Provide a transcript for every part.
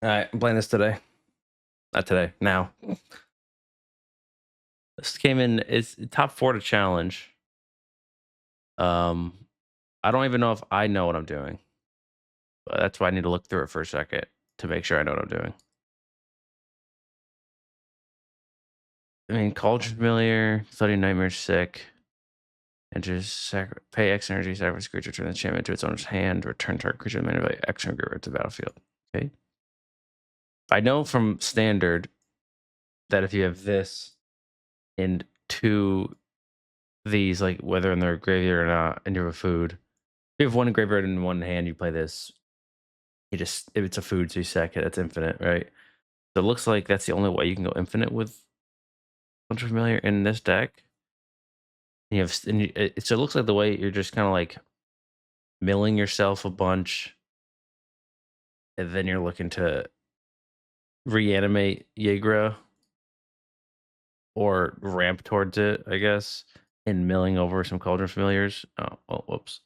Alright, I'm playing this today. Not today, now. This came in, it's top 4 to challenge. I don't even know if I know what I'm doing. But that's why I need to look through it for a second to make sure I know what I'm doing. I mean, Cauldron Familiar, Chthonian Nightmare, sick. And just pay X energy, sacrifice creature, turn the enchantment to its owner's hand, return target creature mana by X and to the battlefield. Okay. I know from standard that if you have this and 2 these, like whether in their graveyard or not, and you have a food. If you have 1 graveyard and 1 hand, you play this. You just, if it's a food, so you sack it, that's infinite, right? So it looks like that's the only way you can go infinite with Cauldron Familiar in this deck. And you have, so it looks like the way you're just kind of like milling yourself a bunch, and then you're looking to reanimate Ygra or ramp towards it, I guess, and milling over some Cauldron Familiars. Oh, whoops.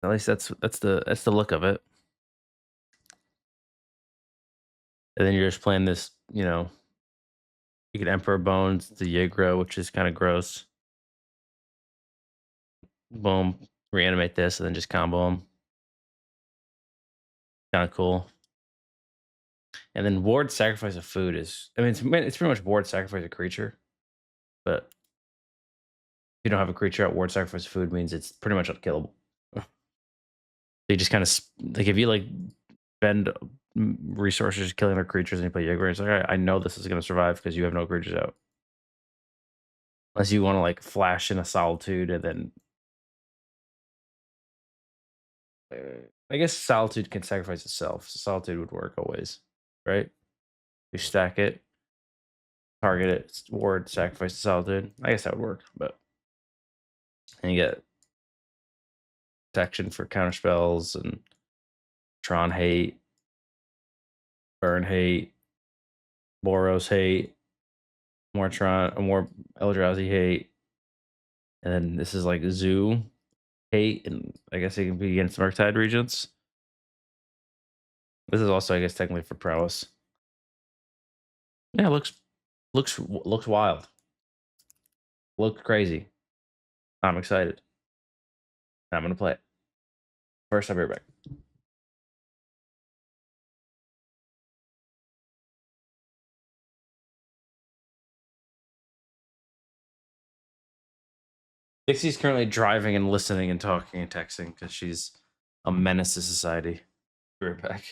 At least that's the look of it. And then you're just playing this, you know, you can Emperor Bones, the Ygra, which is kind of gross. Boom, reanimate this, and then just combo them. Kind of cool. And then ward sacrifice a food is, I mean, it's pretty much ward sacrifice a creature, but if you don't have a creature out, ward sacrifice a food means it's pretty much unkillable. They just kind of like, if you like spend resources killing their creatures and you play Ygra, it's like, all right, I know this is going to survive because you have no creatures out. Unless you want to like flash in a Solitude and then I guess Solitude can sacrifice itself. So Solitude would work always, right? You stack it, target it, ward, sacrifice the Solitude. I guess that would work, but and you get protection for counter spells and Tron hate, Burn hate, Boros hate, more Tron, more Eldrazi hate, and then this is like Zoo hate, and I guess it can be against Murktide Regents. This is also, I guess, technically for prowess. Yeah, looks wild. Looks crazy. I'm excited. I'm gonna play it. First, I'll be right back. Dixie's currently driving and listening and talking and texting because she's a menace to society. Be right back.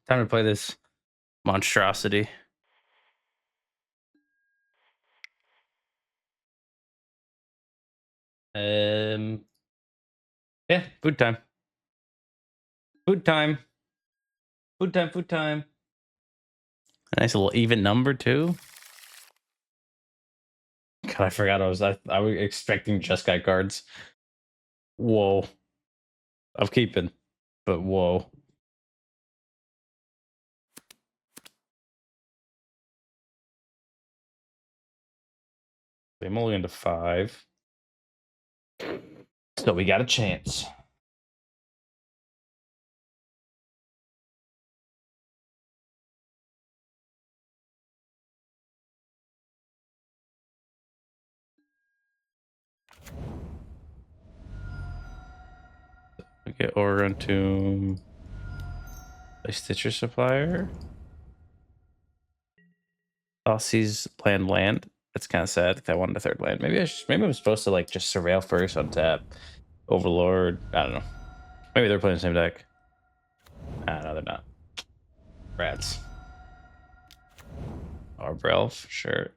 Time to play this monstrosity. Yeah, food time. Food time. Food time. Food time. A nice little even number too. God, I forgot I was expecting just guy cards. Whoa. I'm keeping, but whoa. I'm only into 5. So we got a chance. We get Overgrown Tomb. A Stitcher Supplier. Thoughtseize land. That's kind of sad because I wanted a 3rd land. Maybe I'm supposed to like just surveil first on tap. Overlord. I don't know. Maybe they're playing the same deck. No, they're not. Rats. Arbrel, for sure.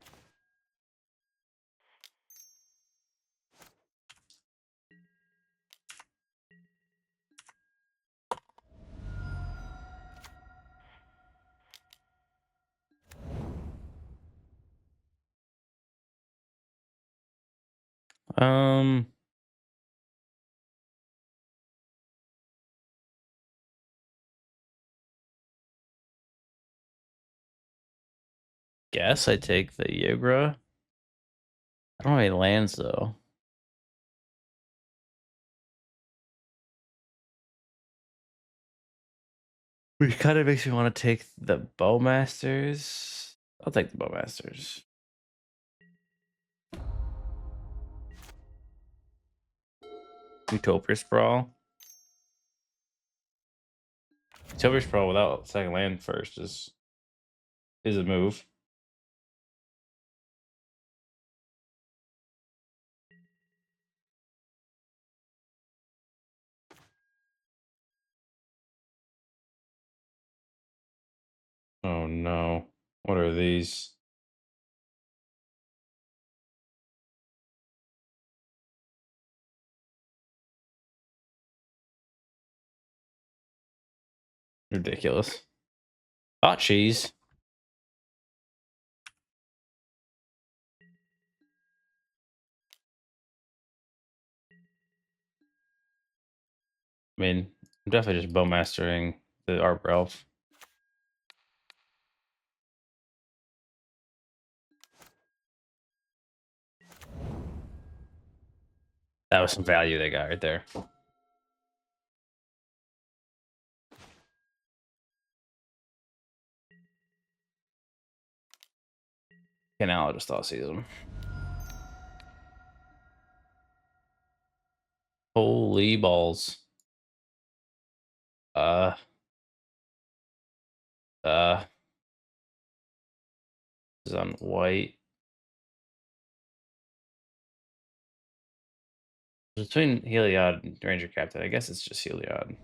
guess I take the Ygra. I don't have any lands though. Which kind of makes me want to take the Bowmasters. I'll take the Bowmasters. Utopia Sprawl. Utopia Sprawl without second land first is a move. Oh no. What are these? Ridiculous. Thoughtseize. I mean, I'm definitely just bowmastering the Arbor Elf. That was some value they got right there. And now I'll just Thoughtseize them. Holy balls. This is on white. Between Heliod and Ranger Captain, I guess it's just Heliod.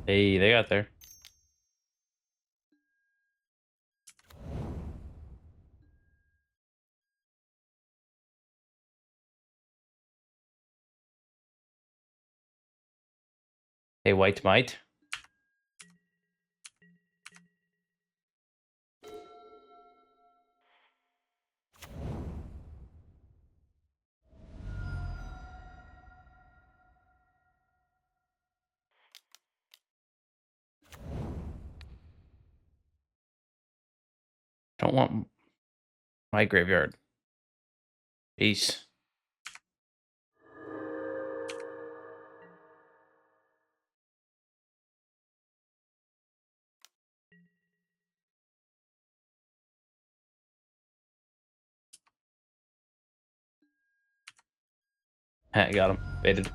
Hey, they got there. Hey, white might. Don't want my graveyard. Peace. I got him. Baited.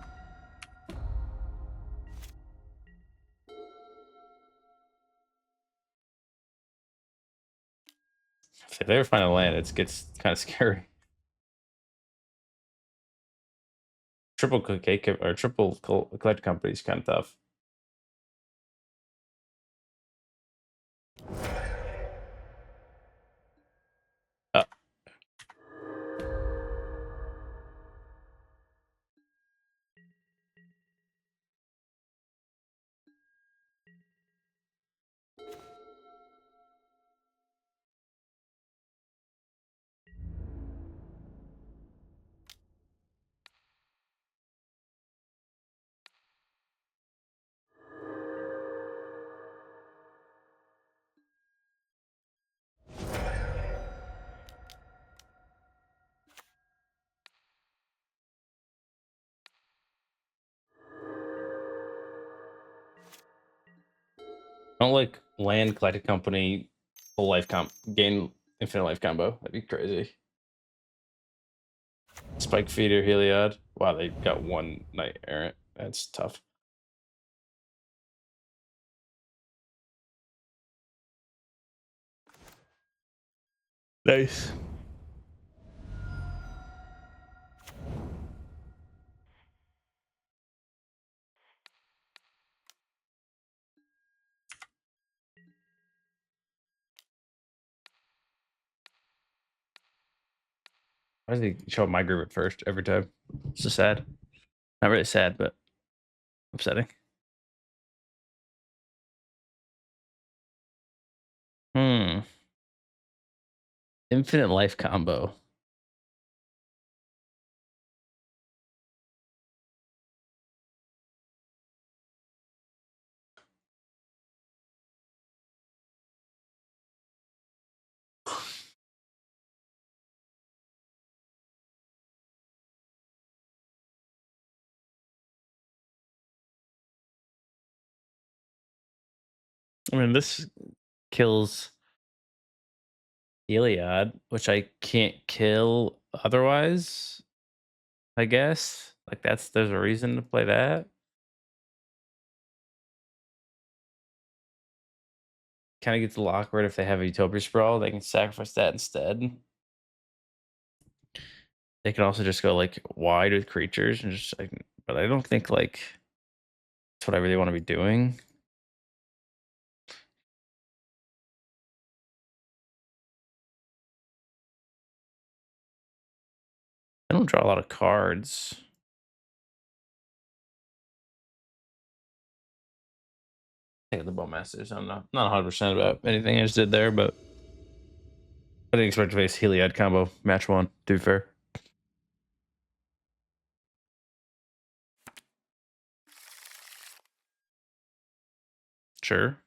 If they ever find a land, it gets kind of scary. Triple cake or triple collect company is kind of tough. I don't like land collected company full life gain infinite life combo. That'd be crazy. Spike Feeder, Heliod. Wow, they got one Knight Errant. That's tough. Nice. Why does he show up my group at first every time? It's just sad. Not really sad, but upsetting. Infinite life combo. I mean, this kills Heliod, which I can't kill otherwise, I guess. Like, there's a reason to play that. Kind of gets a little awkward if they have a Utopia Sprawl. They can sacrifice that instead. They can also just go like wide with creatures and just like, but I don't think like that's what I really want to be doing. I don't draw a lot of cards. Take the Bowmasters. I'm not 100% about anything I just did there, but I didn't expect to face Heliod combo match one, to be fair. Sure.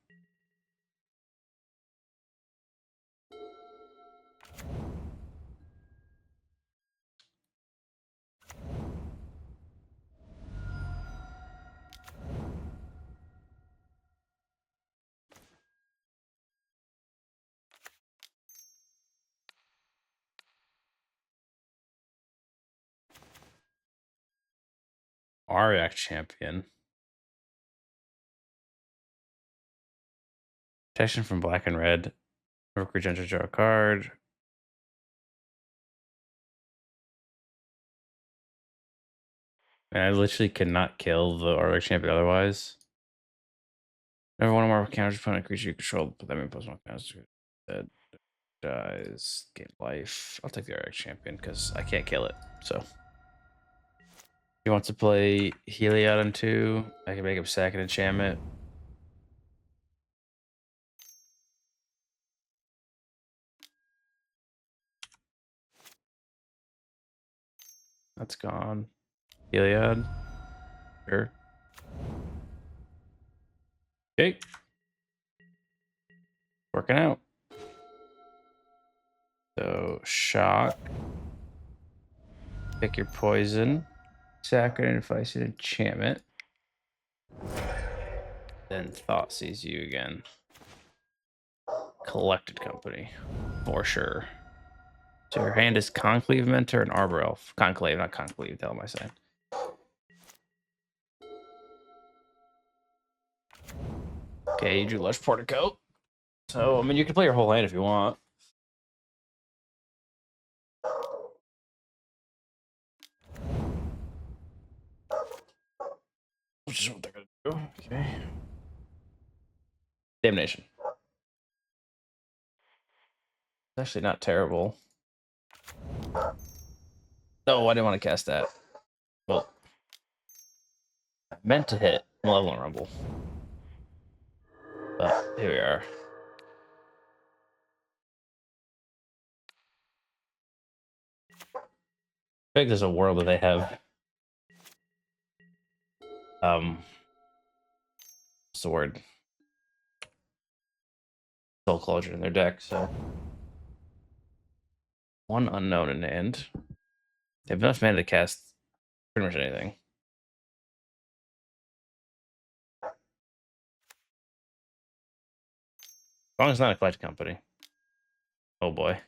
Ariak champion. Protection from black and red. Or creature enters, draw a card. And I literally cannot kill the Ariak champion otherwise. Never one more counters opponent creature you control, put them in plus one counters that dies, gain life. I'll take the Ariak champion because I can't kill it. So he wants to play Heliod on 2. I can make him sack an enchantment. That's gone. Heliod. Sure. Okay. Working out. So shock. Pick your poison. Sacrifice an enchantment. Then Thoughtseize you again. Collected company. For sure. So your hand is Conclave Mentor and Arbor Elf. Conclave, not Conclave, tell him I said. Okay, you drew Lush Portico. So, I mean, you can play your whole hand if you want. Which is what they're going to do. Okay. Damnation. It's actually not terrible. No, I didn't want to cast that. Well, I meant to hit Malevolent Rumble. But here we are. I think there's a world that they have what's the word? Soul Closure in their deck, so one unknown in hand. They have enough mana to cast pretty much anything. As long as it's not a collected company. Oh boy.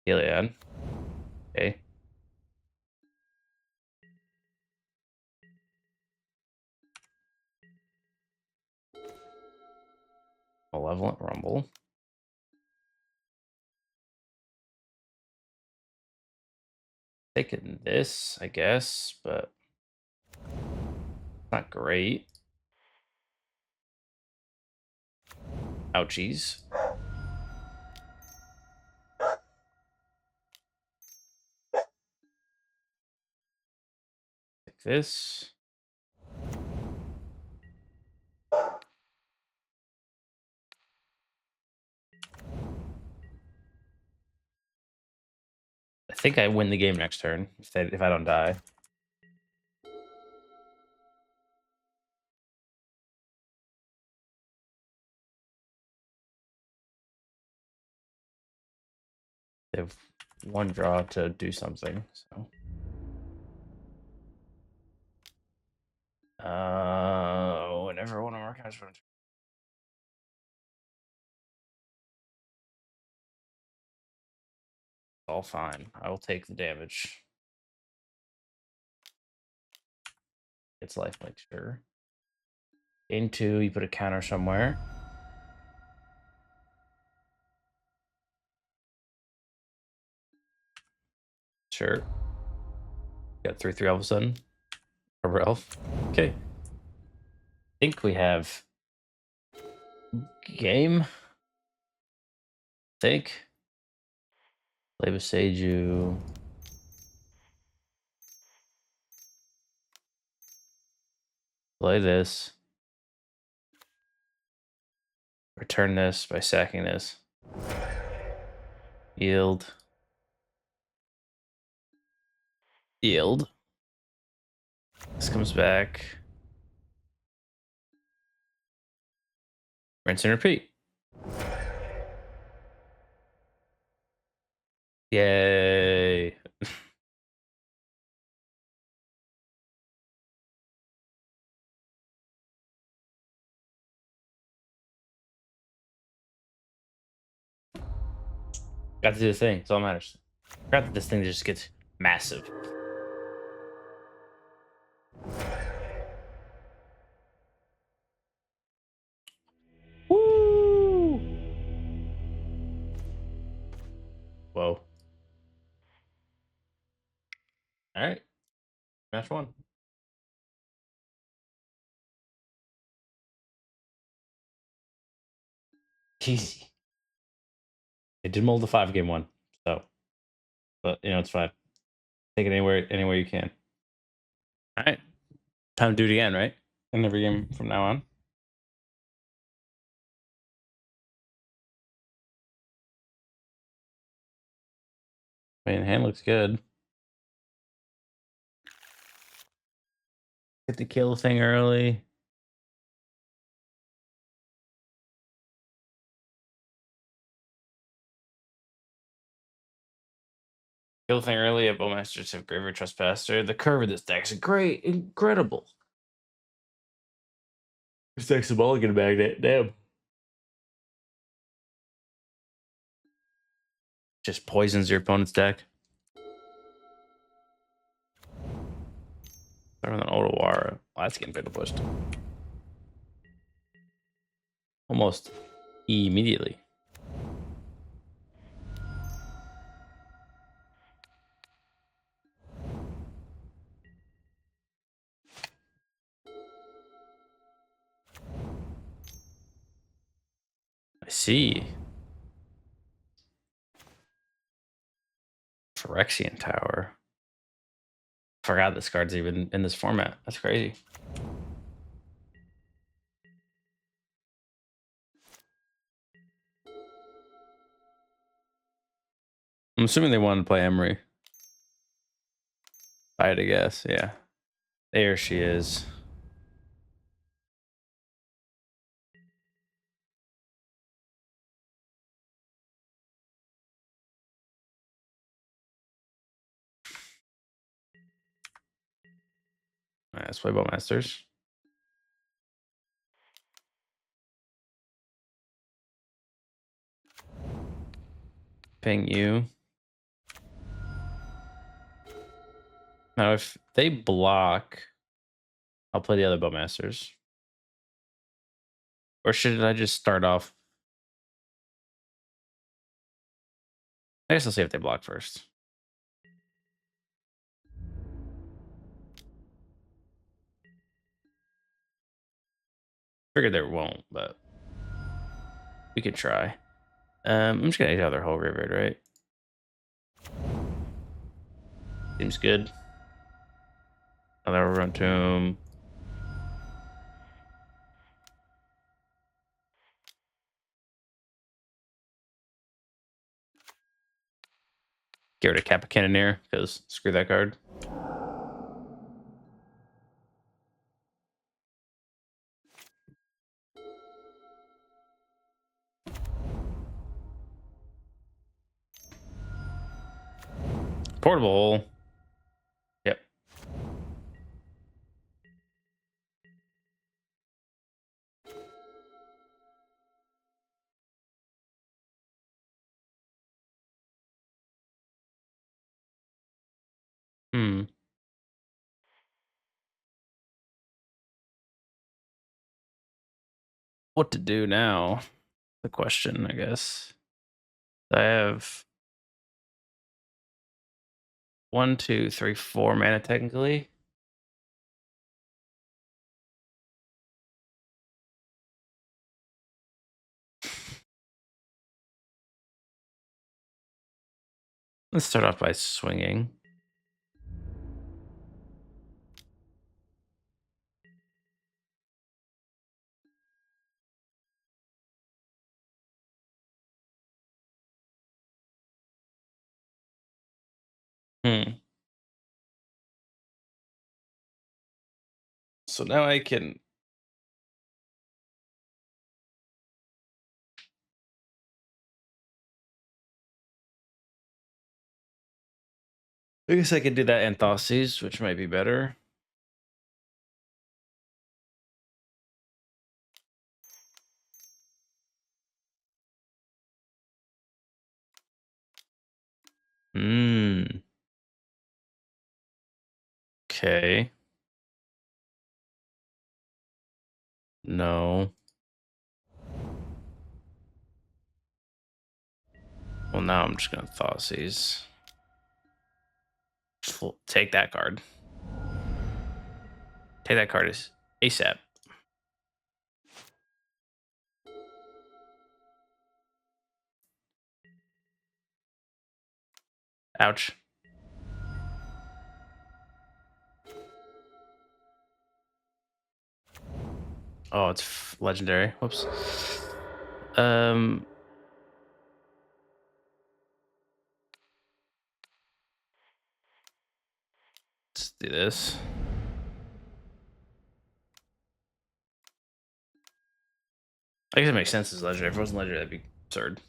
Heliod. Okay. Malevolent Rumble. Taking this, I guess, but not great. Ouchies. Like this. I think I win the game next turn if I don't die. They have one draw to do something, so. Whenever one of our guys runs. All fine. I will take the damage. It's lifelink, sure. Into you put a counter somewhere. Sure. Got 3/3 all of a sudden. A elf. Okay. Think we have game. Think. Play Boseiju. Play this. Return this by sacking this. Yield. Yield. This comes back. Rinse and repeat. Yay. Got to do the thing. It's all that matters. Forgot that this thing just gets massive. Woo! Whoa. All right. Match one. Easy. It did mold the 5 game one. So, but you know, it's fine. Take it anywhere you can. All right. Time to do it again, right? In every game from now on. I mean, hand looks good. Get the kill thing early. Kill thing early at Bowmasters have Graveyard Trespasser. The curve of this deck's great, incredible. This deck's a mulligan magnet. Damn. Just poisons your opponent's deck. Better than Otawara. Oh, that's getting beta pushed. Almost immediately. I see. Phyrexian Tower. Forgot this card's even in this format. That's crazy. I'm assuming they wanted to play Emery. I had to guess, yeah. There she is. All right, let's play Bowmasters. Ping you. Now, if they block, I'll play the other Bowmasters. Or should I just start off? I guess I'll see if they block first. Figured there won't, but we could try. I'm just gonna exile their whole graveyard, right? Seems good. Another Overgrown Tomb. Get rid of Kappa Cannoneer, because screw that card. Portable hole. Yep. what to do now. The question, I guess. I have 1, 2, 3, 4 mana technically. Let's start off by swinging. So now I can. I guess I could do that and Thoughtseize, which might be better. Okay. No. Well, now I'm just gonna Thoughtseize. Take that card. Take that card is ASAP. Ouch. Oh, it's legendary. Whoops. Let's do this. I guess it makes sense as legendary. If it wasn't legendary, that'd be absurd.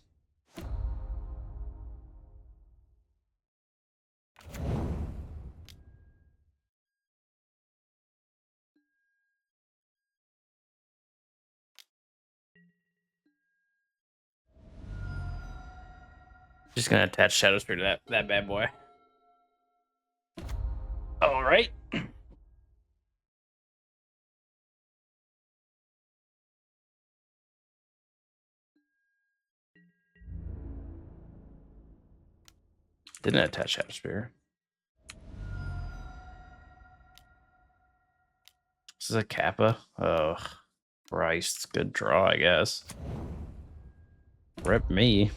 Just gonna attach Shadowspear to that bad boy. All right. Didn't attach Shadowspear. This is a Kappa. Oh, Christ. Good draw, I guess. Rip me.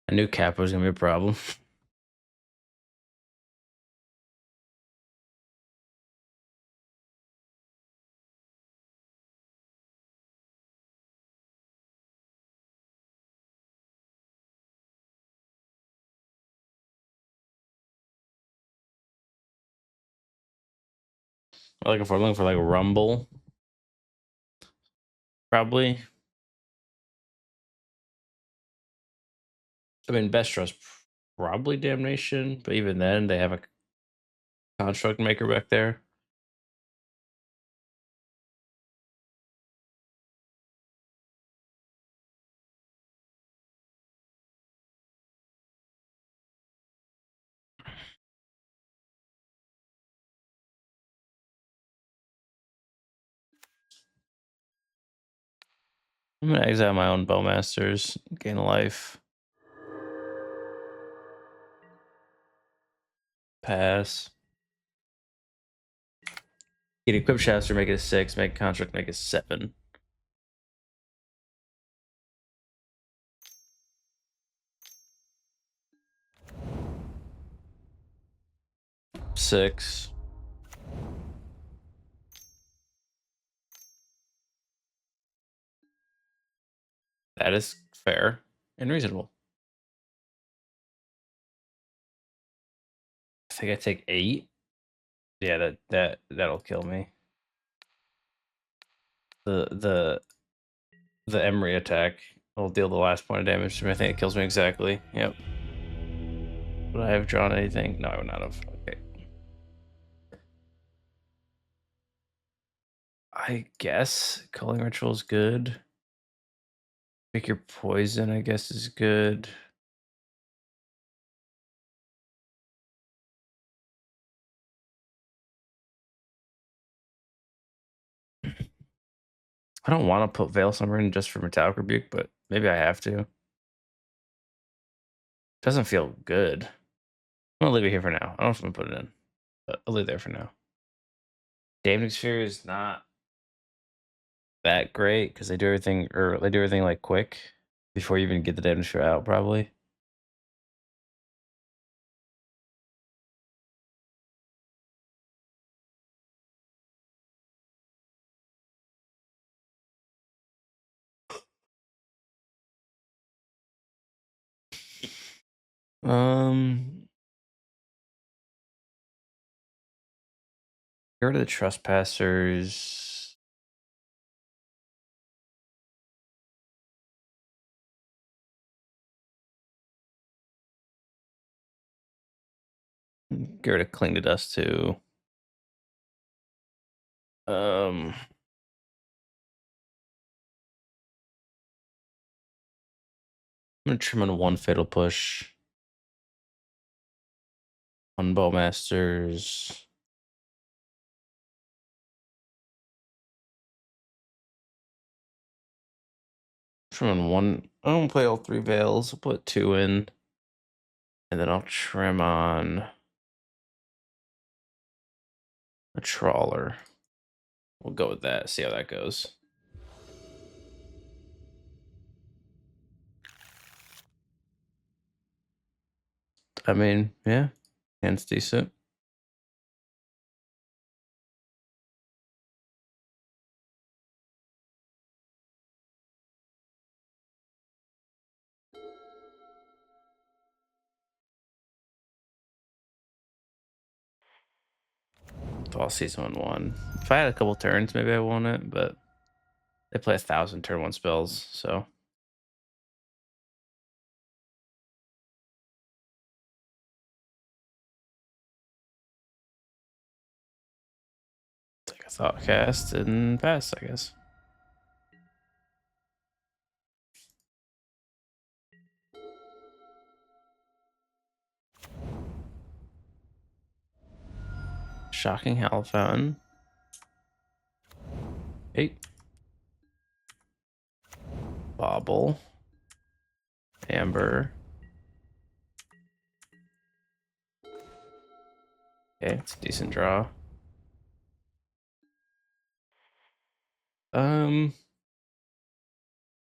I knew Kappa was gonna be a problem. Looking for like Rumble. Probably. I mean, best trust probably Damnation, but even then they have a construct maker back there. I'm gonna exile my own Bowmasters, gain a life. Pass. Get equip Shafter, make it a 6, make construct, make it 7. Six. That is fair and reasonable. I think I take 8. Yeah, that'll kill me. The The Emery attack will deal the last point of damage to me. I think it kills me exactly. Yep. Would I have drawn anything? No, I would not have. Okay. I guess Culling Ritual is good. Pick your poison, I guess, is good. I don't want to put Veil Summer in just for Metallic Rebuke, but maybe I have to. Doesn't feel good. I'm gonna leave it here for now. I don't know if I'm gonna put it in, but I'll leave it there for now. Damning Sphere is not that great because they do everything, or they do everything like quick before you even get the Damning Sphere out, probably. Get rid of the Trespassers. Get rid of Cling to Dust too. I'm gonna trim on one Fatal Push. On Bowmasters. Trim on one. I don't play all three Veils. I'll put two in. And then I'll trim on a Trawler. We'll go with that. See how that goes. I mean, yeah. Hand's decent. Thoughtseize 1/1. If I had a couple turns, maybe I won it, but they play 1,000 turn 1 spells, so. Take a thought cast and pass, I guess. Shocking Howl Fountain. 8. Bobble. Amber. Okay, it's a decent draw. I'm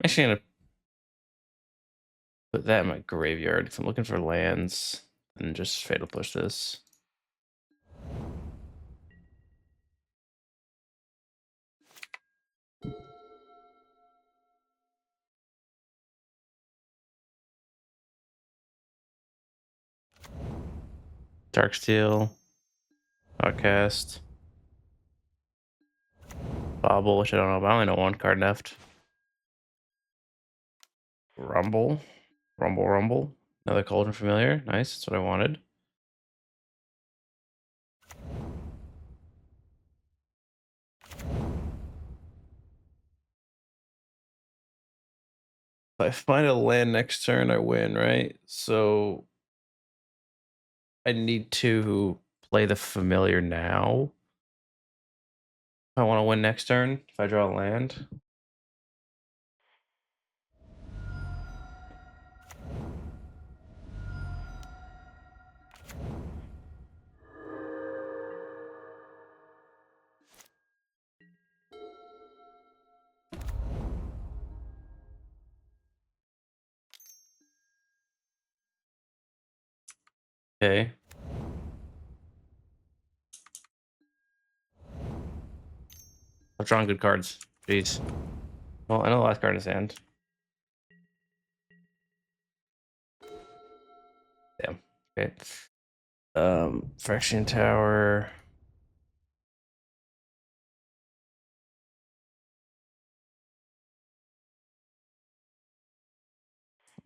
actually gonna put that in my graveyard because I'm looking for lands and just Fatal Push this. Darksteel. Outcast. Bobble, which I don't know about. I only know one card left. Rumble. Rumble. Another Cauldron Familiar. Nice. That's what I wanted. If I find a land next turn, I win, right? So I need to play the Familiar now. If I want to win next turn, if I draw a land. Okay. I've drawn good cards. Jeez. Well, I know the last card in his hand. Damn. Okay. Phyrexian Tower.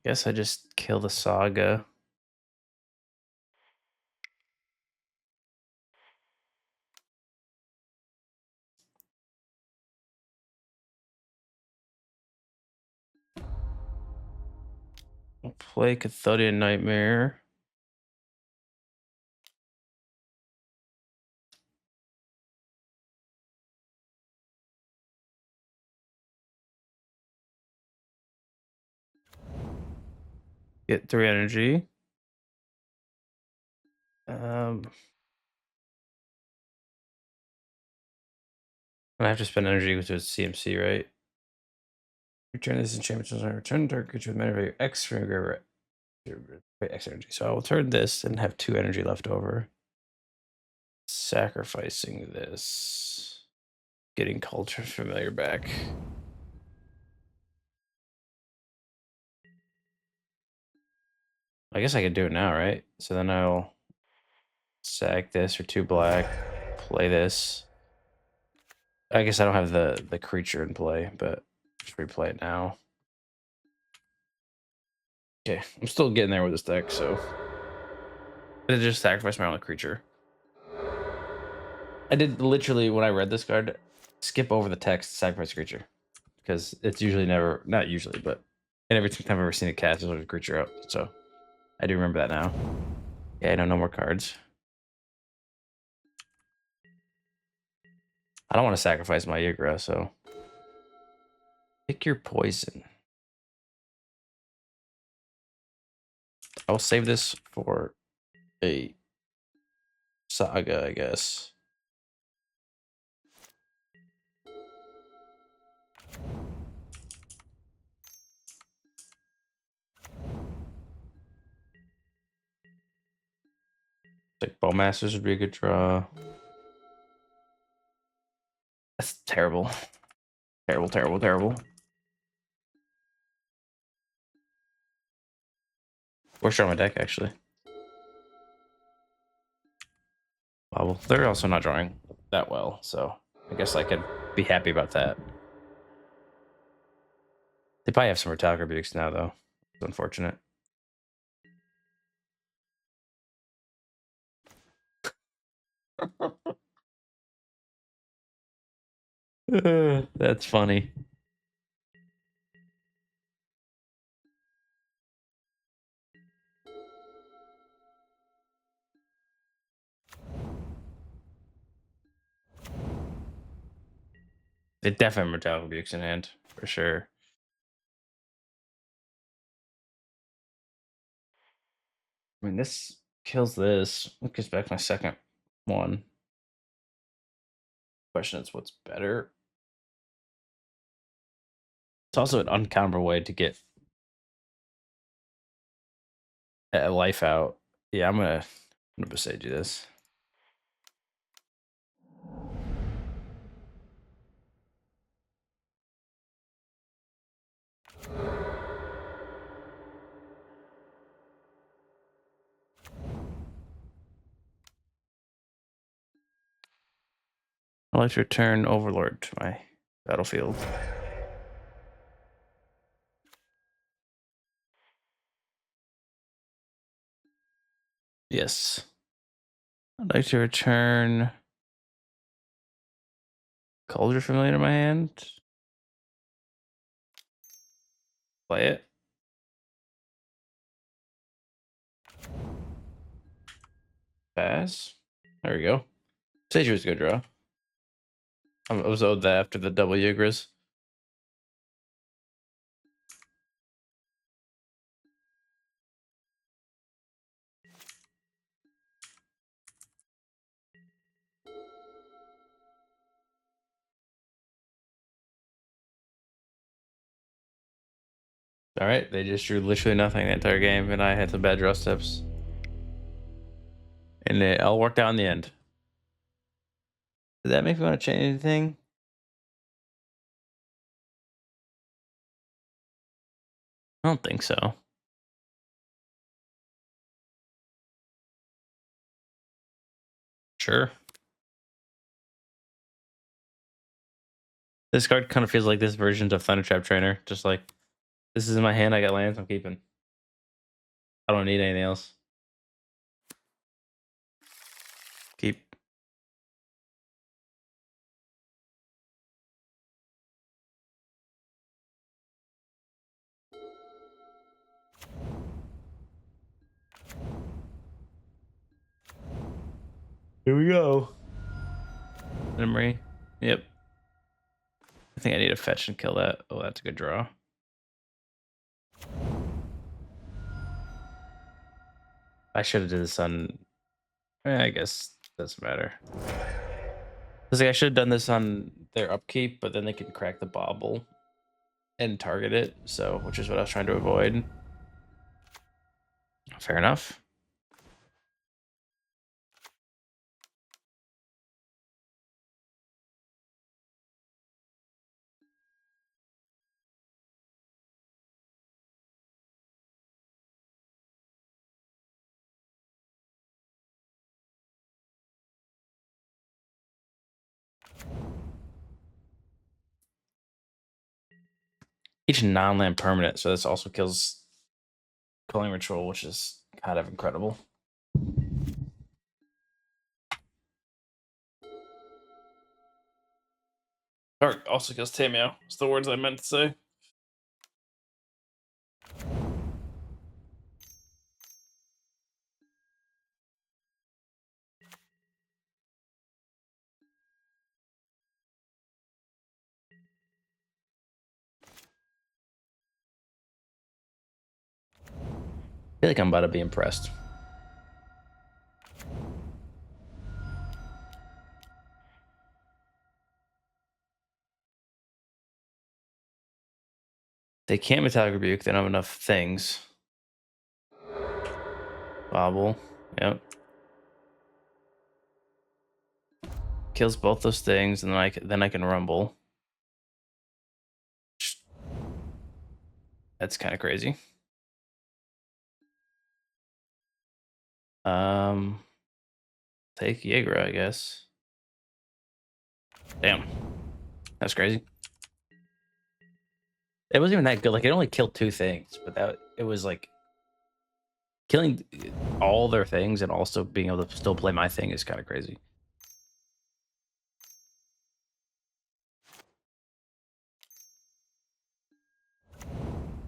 Guess I just kill the Saga. I'll play Chthonian Nightmare. Get 3 energy. I have to spend energy with its CMC, right? Return this enchantment to return target creature with mana value X from your graveyard. X energy. So I will turn this and have 2 energy left over. Sacrificing this. Getting Cauldron Familiar back. I guess I could do it now, right? So then I'll sack this for 2 black, play this. I guess I don't have the creature in play, but just replay it now. Okay, I'm still getting there with this deck, so I did just sacrifice my only creature. I did literally, when I read this card, skip over the text, sacrifice creature, because it's usually never, not usually, but and every time I've ever seen it cast, there's a creature out. So I do remember that now. Yeah, I know, no more cards. I don't want to sacrifice my Ygra, so pick your poison. I'll save this for a Saga, I guess. Like Bowmasters would be a good draw. That's terrible. Terrible, terrible, terrible. Worst draw on my deck, actually. Well, they're also not drawing that well, so I guess I could be happy about that. They probably have some Metallic Rebukes now, though. It's unfortunate. That's funny. They definitely have Metallic Rebukes in hand, for sure. I mean, this kills this. It gives back my second one. Question is, what's better? It's also an uncounterable way to get a life out. Yeah, I'm gonna Boseiju this. I'd like to return Overlord to my battlefield. Yes. I'd like to return Cauldron Familiar to my hand. Play it. Pass. There we go. Boseiju was a good draw. I was owed that after the double Yggras. All right, they just drew literally nothing the entire game, and I had some bad draw steps. And it all worked out in the end. Did that make me want to change anything? I don't think so. Sure. This card kind of feels like this version of Thunder Trap Trainer. Just like, this is in my hand, I got lands, I'm keeping. I don't need anything else. Keep. Here we go. Memory. Yep. I think I need to fetch and kill that. Oh, that's a good draw. I should have did this on. I guess it doesn't matter. I should have done this on their upkeep, but then they can crack the bauble and target it. So, which is what I was trying to avoid. Fair enough. Each non-land permanent, so this also kills Culling Ritual, which is kind of incredible. Or also kills Tameo. It's the words I meant to say. I feel like I'm about to be impressed. They can't Metallic Rebuke. They don't have enough things. Bobble. Yep. Kills both those things, and then I can Rumble. That's kind of crazy. Take Ygra, I guess. Damn. That's crazy. It wasn't even that good. Like, it only killed 2 things, but it was like killing all their things and also being able to still play my thing is kind of crazy.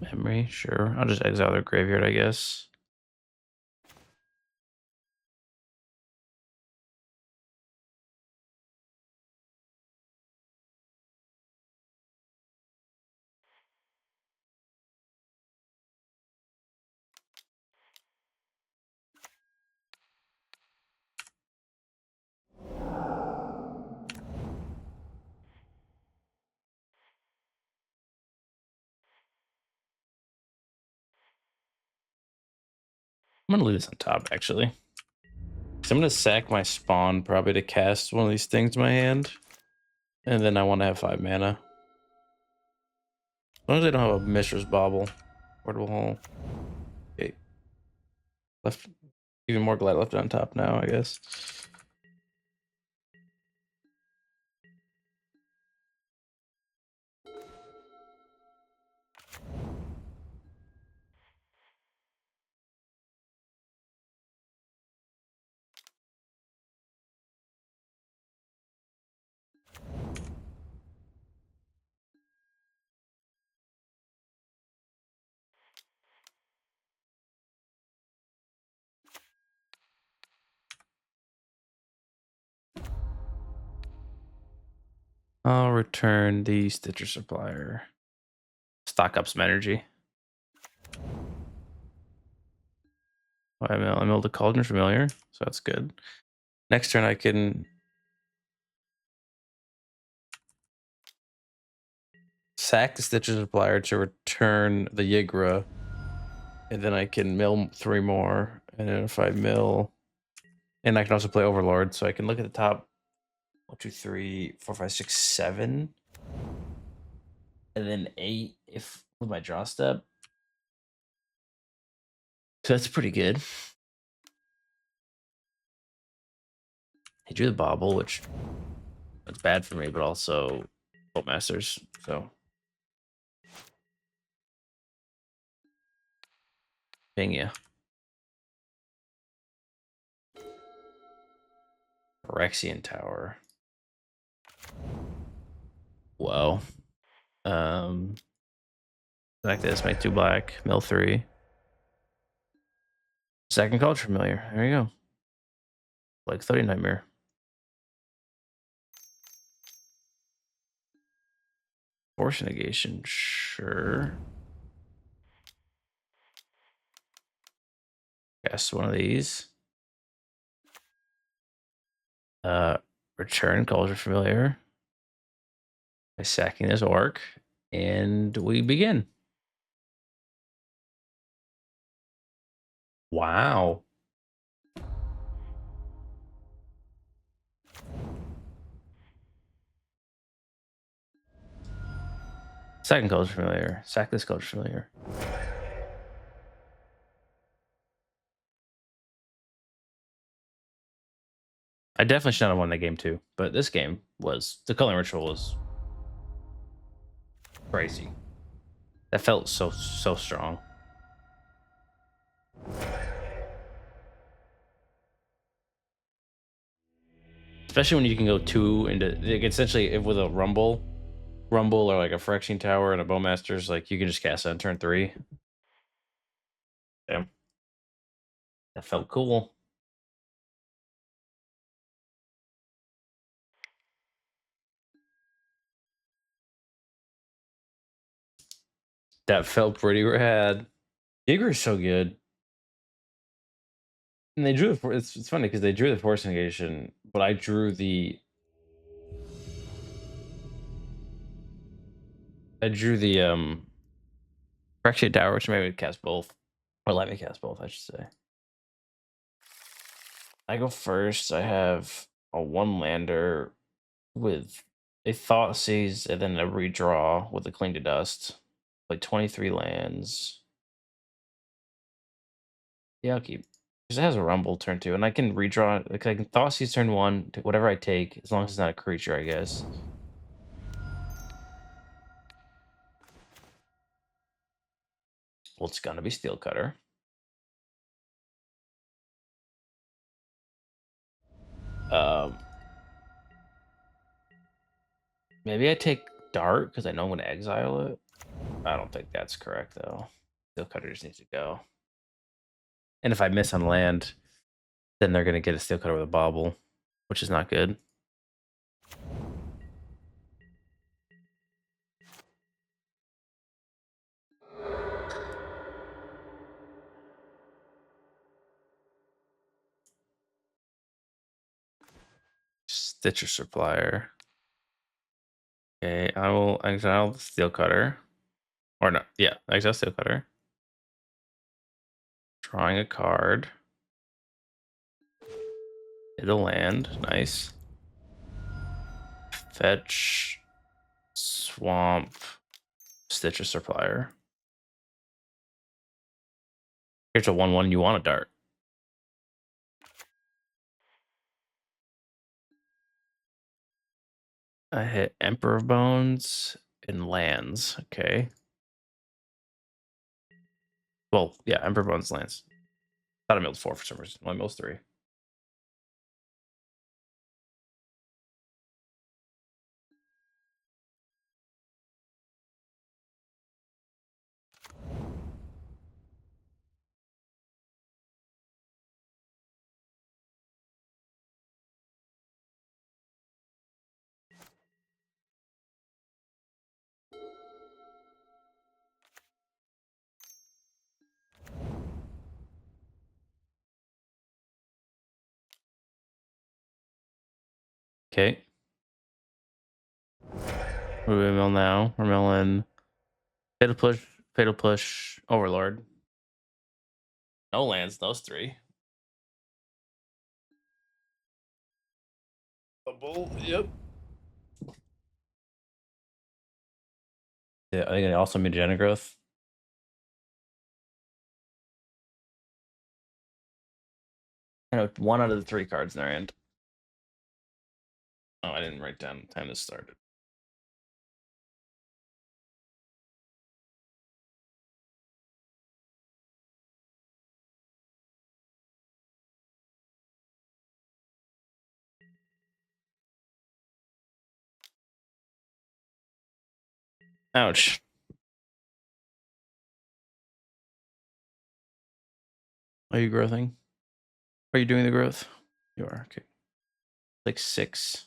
Memory, sure. I'll just exile their graveyard, I guess. I'm gonna leave this on top, actually. So I'm gonna sack my spawn probably to cast one of these things in my hand. And then I want to have 5 mana. As long as I don't have a Mishra's Bauble. Portable Hole. Okay. Left. Even more glad left on top now, I guess. I'll return the Stitcher Supplier. Stock up some energy. I milled the Cauldron Familiar, so that's good. Next turn I can sack the Stitcher Supplier to return the Ygra, and then I can mill 3 more, and then if I mill, and I can also play Overlord, so I can look at the top 1, 2, 3, 4, 5, 6, 7, and then 8 if with my draw step. So that's pretty good. He drew the Bauble, which that's bad for me, but also Bowmasters, so ping ya. Phyrexian Tower. Whoa. Like this, make 2 black, mill 3. Second Cauldron Familiar. There you go. Like Chthonian Nightmare. Force negation, sure. Guess one of these. Return Cauldron Familiar by sacking this orc, and we begin. Wow. Second Cauldron Familiar. Sack this Cauldron Familiar. I definitely should not have won that game too, but this game was the Culling Ritual was crazy. That felt so strong. Especially when you can go 2 into like, essentially if with a rumble or like a Phyrexian Tower and a Bowmasters, like you can just cast it on turn 3. Yeah. That felt cool. That felt pretty rad. Ygra is so good. And they drew the it's funny because they drew the force negation, but I drew the Phyrexian Tower, which made me cast both. Or let me cast both, I should say. I go first. I have a 1-lander with a Thoughtseize and then a redraw with a Cling to Dust. Like 23 lands. Yeah, I'll keep. Because it has a Rumble turn 2, and I can redraw. Like I can Thoughtseize turn 1 to whatever I take, as long as it's not a creature, I guess. Well, it's gonna be Steel Cutter. Maybe I take Dart because I know I'm going to exile it. I don't think that's correct though. Steel Cutter just needs to go. And if I miss on land, then they're going to get a Steel Cutter with a Bobble, which is not good. Stitcher Supplier. Okay, I will exile the Steel Cutter. Or no, yeah, exile Steel Cutter. Drawing a card. It'll land. Nice. Fetch. Swamp. Stitcher Supplier. Here's a 1/1 you want a Dart. I hit Emperor of Bones and lands. Okay. Well, yeah, Emperor Bones lands. Thought I milled 4 for some reason. Only mills 3. Okay. What do we mill now? We're milling Fatal Push, Overlord. No lands, those 3. Double, yep. Yeah, I think it also made Mutagenic Growth. I know 1 out of the 3 cards in their hand. Oh, I didn't write down the time this started. Ouch. Are you growing? Are you doing the growth? You are. Okay. Like 6.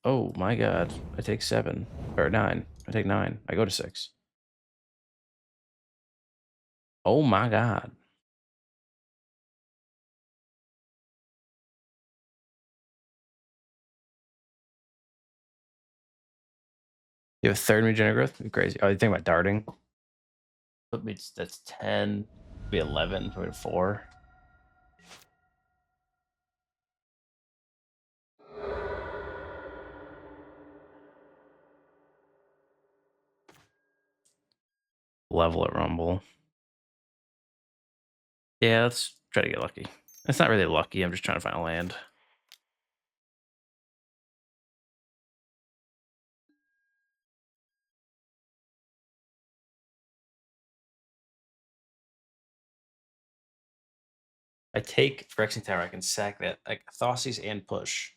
Oh my god. I take 7. Or 9. I take 9. I go to 6. Oh my god. You have a third regenerate growth? That'd be crazy. Oh, you think about darting? That's 10. Be 11. Probably 4. Malevolent Rumble. Yeah, let's try to get lucky. It's not really lucky. I'm just trying to find a land. I take Phyrexian Tower. I can sack that. Like Thoughtseize and push.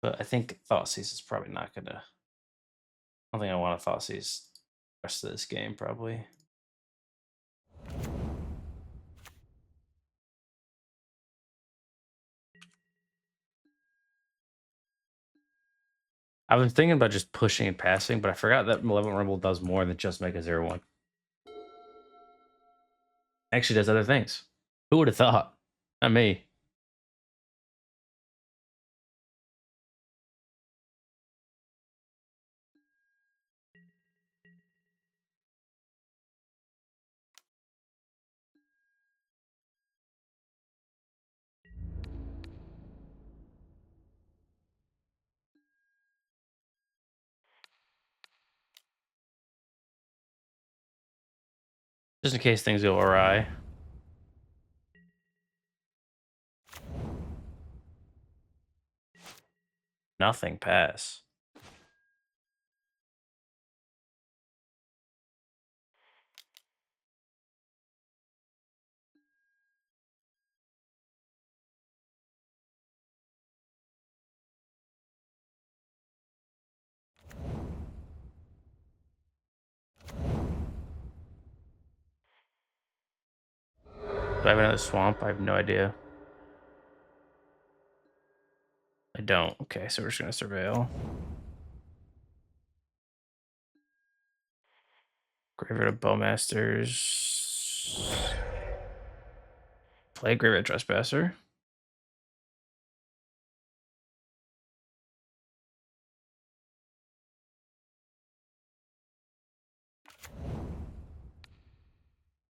But I think Thoughtseize is probably not going to... I don't think I want to Thoughtseize the rest of this game, probably. I was thinking about just pushing and passing, but I forgot that Malevolent Rumble does more than just make a 0/1. Actually does other things. Who would have thought? Not me. Just in case things go awry. Nothing pass. Do I have another swamp? I have no idea. I don't. Okay, so we're just going to surveil. Graveyard Bowmasters. Play Graveyard Trespasser.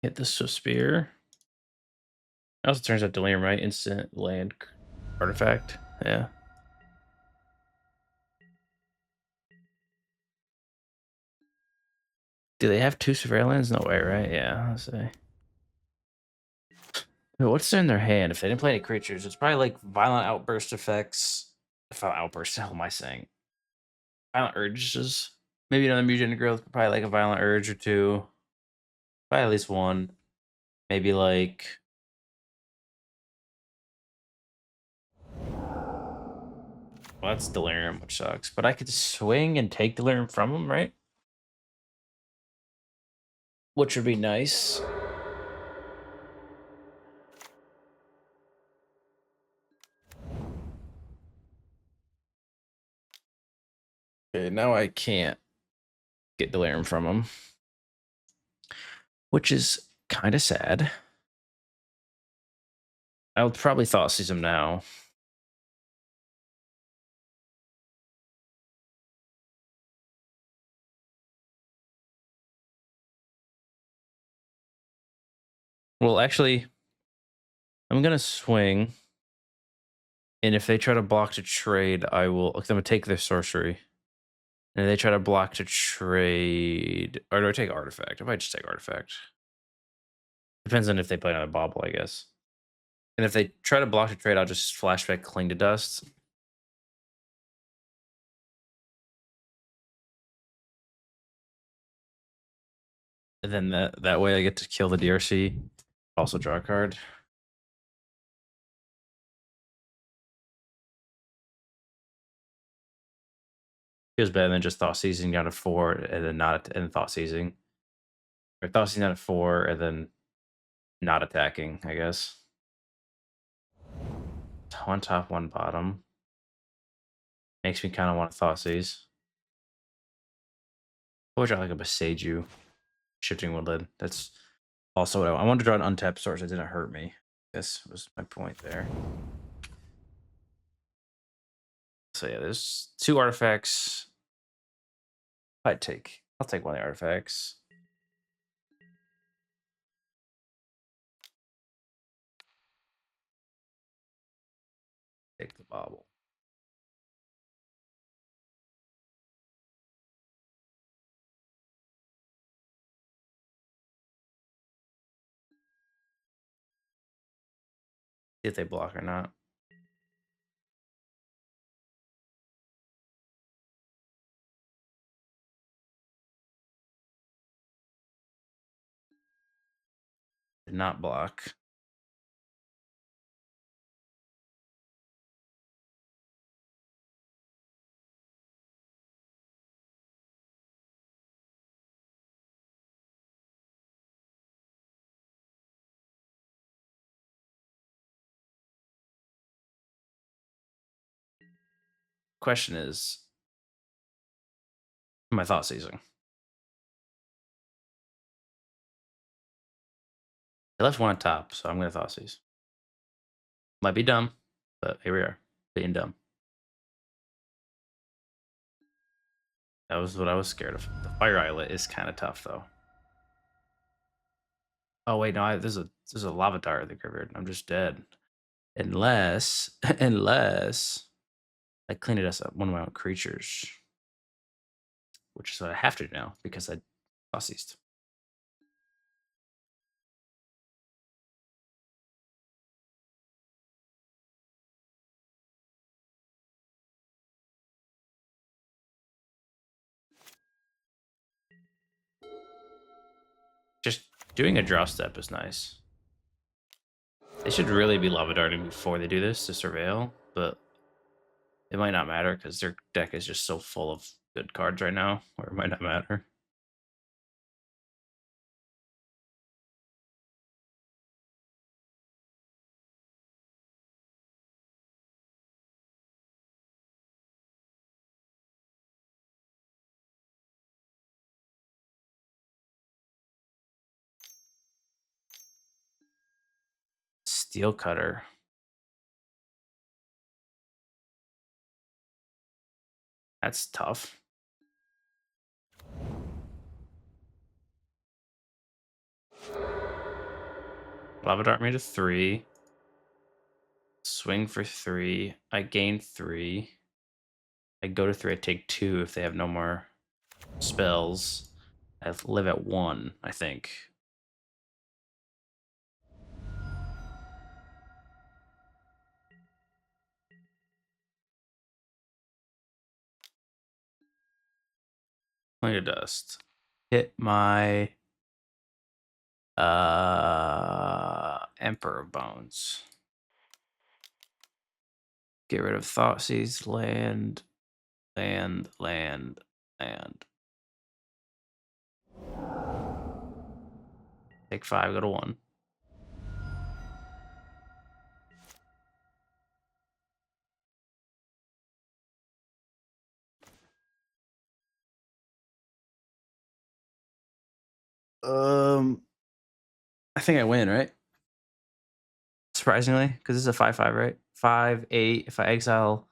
Hit the Spear. It also turns out Delirium, right? Instant land artifact. Yeah. Do they have 2 surveillance? No way, right? Yeah, let's see. What's in their hand? If they didn't play any creatures, it's probably like violent outburst effects. Violent outburst, how am I saying? Violent urges. Maybe another mutagen growth, probably like a violent urge or 2. Probably at least 1. Maybe like... Well, that's Delirium, which sucks. But I could swing and take Delirium from him, right? Which would be nice. Okay, now I can't get Delirium from him. Which is kind of sad. I would probably Thoughtseize him now. Well, actually, I'm going to swing. And if they try to block to trade, I will... I'm going to take their sorcery. And if they try to block to trade... Or do I take Artifact? I might just take Artifact. Depends on if they play another Bauble, I guess. And if they try to block to trade, I'll just flashback Cling to Dust. And then that way I get to kill the DRC. Also draw a card. Feels better than just Thoughtseizing down to 4 and then not and Thoughtseizing. Or Thoughtseizing down to 4 and then not attacking, I guess. One top, one bottom. Makes me kind of want to Thoughtseize. Or draw like a Boseiju, Shifting Woodland. That's also what I wanted to draw an untapped source that didn't hurt me. This was my point there. So yeah, there's 2 artifacts. I'll take one of the artifacts. Take the bauble. See if they block or not. Did not block. Question is, my Thoughtseizing. I left one on top, so I'm going to Thoughtseize. Might be dumb, but here we are, being dumb. That was what I was scared of. The Fire Islet is kind of tough, though. Oh wait, no, there's a Lava Dart at the graveyard. I'm just dead, unless I clean it as one of my own creatures, which is what I have to do now because I Thoughtseized. Just doing a draw step is nice. They should really be Lava Darting before they do this to Surveil, but it might not matter because their deck is just so full of good cards right now, or it might not matter. Steel Cutter. That's tough. Lava Dart made a 3. Swing for 3. I gain 3. I go to 3. I take 2 if they have no more spells. I live at 1, I think. Point of Dust. Hit my Emperor of Bones. Get rid of Thoughtseize, land. Take 5, go to 1. I think I win, right? Surprisingly, because this is a 5/5, right? 5/8. If I exile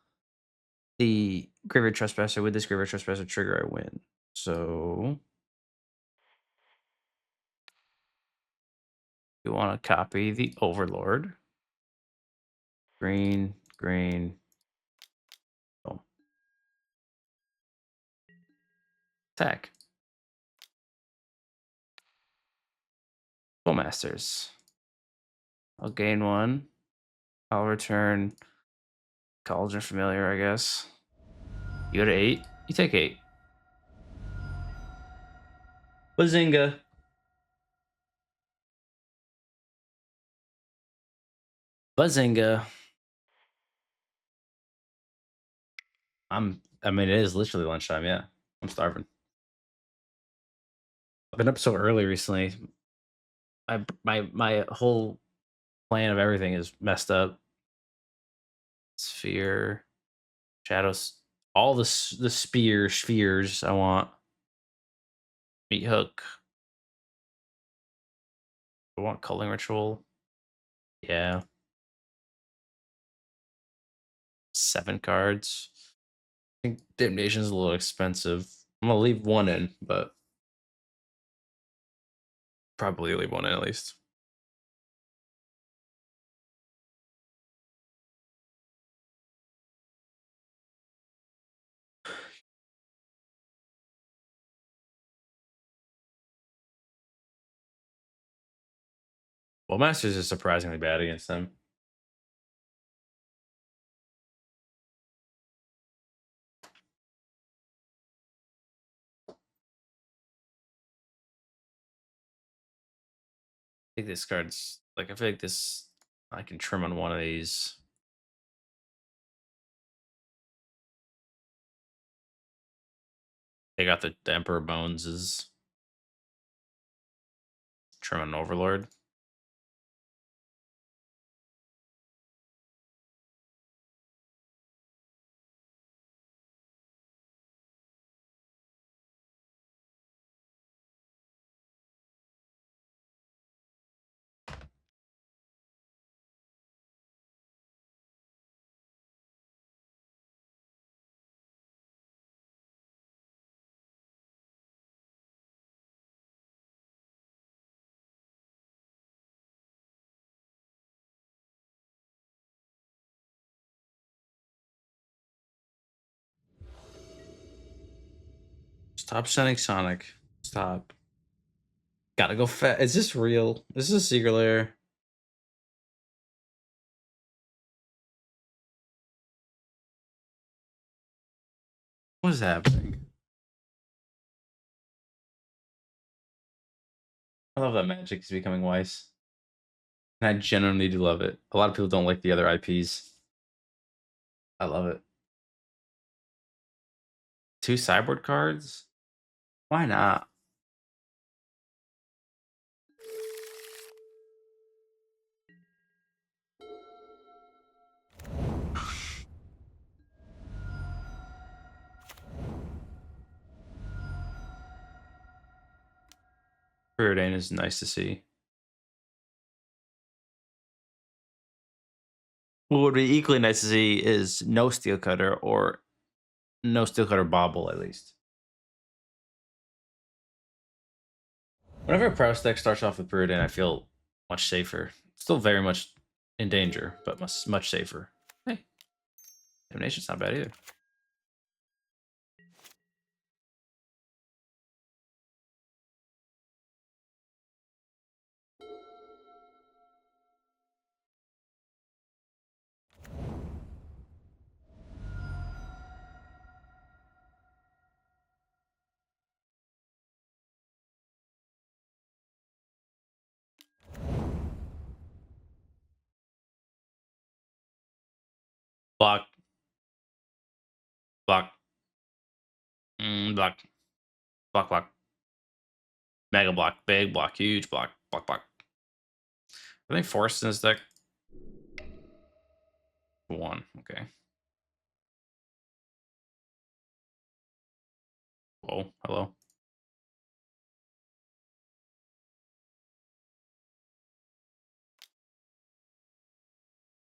the Graveyard Trespasser with this Graveyard Trespasser trigger, I win. So you want to copy the Overlord. Green. Oh. Attack. Bowmasters. I'll gain 1. I'll return Cauldron Familiar, I guess. You go to 8. You take 8. Bazinga. Bazinga. I'm I mean, it is literally lunchtime. Yeah, I'm starving. I've been up so early recently. My whole plan of everything is messed up. Sphere, shadows, all the spheres I want. Meathook. I want Culling Ritual. Yeah. 7 cards. I think Damnation is a little expensive. I'm gonna leave one in, but probably leave one in at least. Well, Masters is surprisingly bad against them. I think this card's like, I feel like this, I can trim on one of these. They got the Emperor Bones is trim on Overlord. Stop sending Sonic. Stop. Gotta go fast. Is this real? Is this a secret layer? What is happening? I love that Magic is becoming Weiss. And I genuinely do love it. A lot of people don't like the other IPs. I love it. 2 sideboard cards? Why not? Preordain is nice to see. What would be equally nice to see is no Steel Cutter or no Steel Cutter Bobble, at least. Whenever a Prowess deck starts off with Preordain, I feel much safer. Still very much in danger, but much safer. Hey, Damnation's not bad either. Block. Block. Block. Block, block. Mega block. Big block. Huge block. Block, block. I think Forest in his deck. 1. Okay. Whoa. Hello.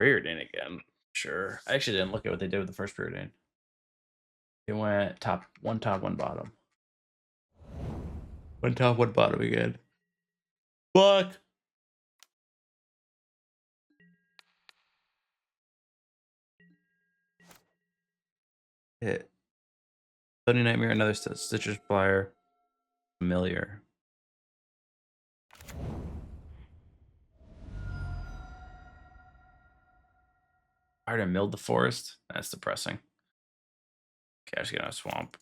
Preordain again. Sure. I actually didn't look at what they did with the first Preordain. It went top, one bottom. One top, one bottom again. Block. Hit. Chthonian Nightmare, another Stitcher Supplier. Familiar. I already milled the forest. That's depressing. Okay, I just get a swamp.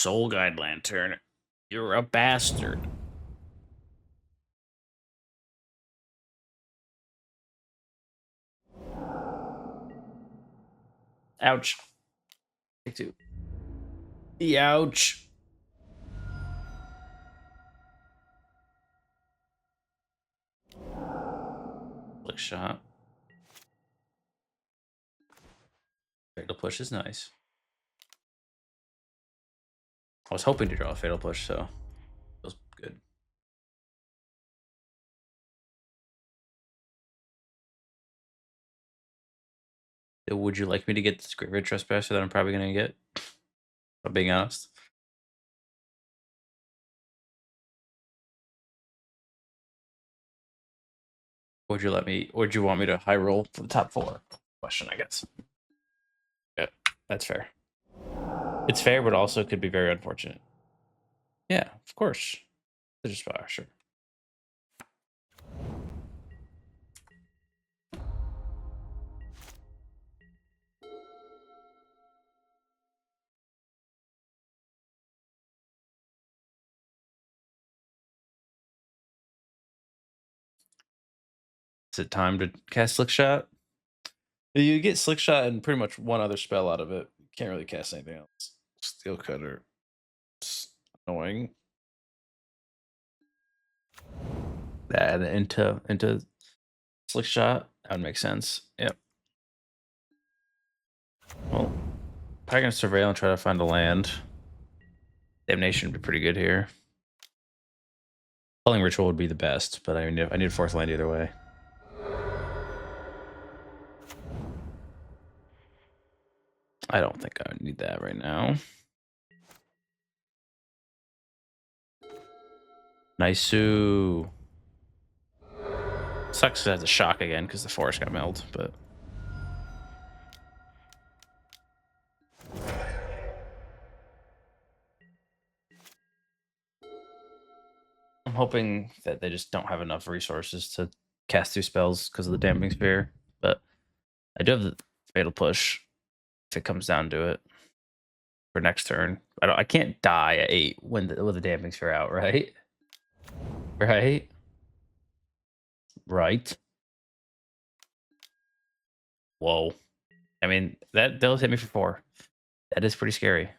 Soul Guide Lantern. You're a bastard. Ouch. Take two. Ouch. Flick shot. Fatal push is nice. I was hoping to draw a fatal push, so feels good. Would you like me to get this Graveyard Trespasser that I'm probably gonna get? If I'm being honest. Would you let me? Would you want me to high roll for the top four? Question, I guess. Yeah, that's fair. It's fair, but also could be very unfortunate. Yeah, of course. Just sure. Is it time to cast Slick Shot? You get Slick Shot and pretty much one other spell out of it. You can't really cast anything else. Steel Cutter. It's annoying. That into Slick Shot. That would make sense. Yep. Well, probably gonna surveil and try to find a land. Damnation would be pretty good here. Culling Ritual would be the best, but I need a fourth land either way. I don't think I would need that right now. Nice-oo. Sucks to have to shock again because the forest got milled, but I'm hoping that they just don't have enough resources to cast two spells because of the Dampening Sphere. But I do have the Fatal Push if it comes down to it for next turn. I can't die at 8 with the Dampening Sphere out, right? Right? Right. Whoa. I mean, they'll hit me for 4. That is pretty scary.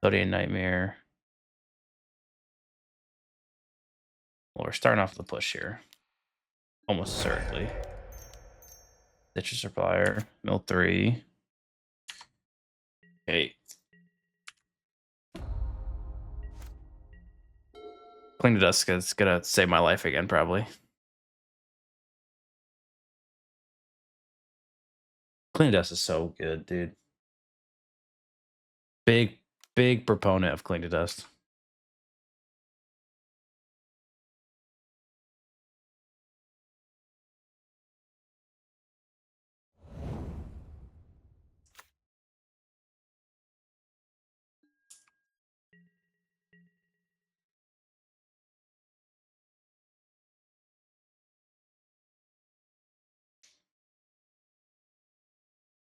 Chthonian Nightmare. Well, we're starting off with a push here. Almost certainly. Ditch Supplier. Mill 3. Okay. Cling to Dust is gonna save my life again, probably. Cling to Dust is so good, dude. Big proponent of Cling to Dust.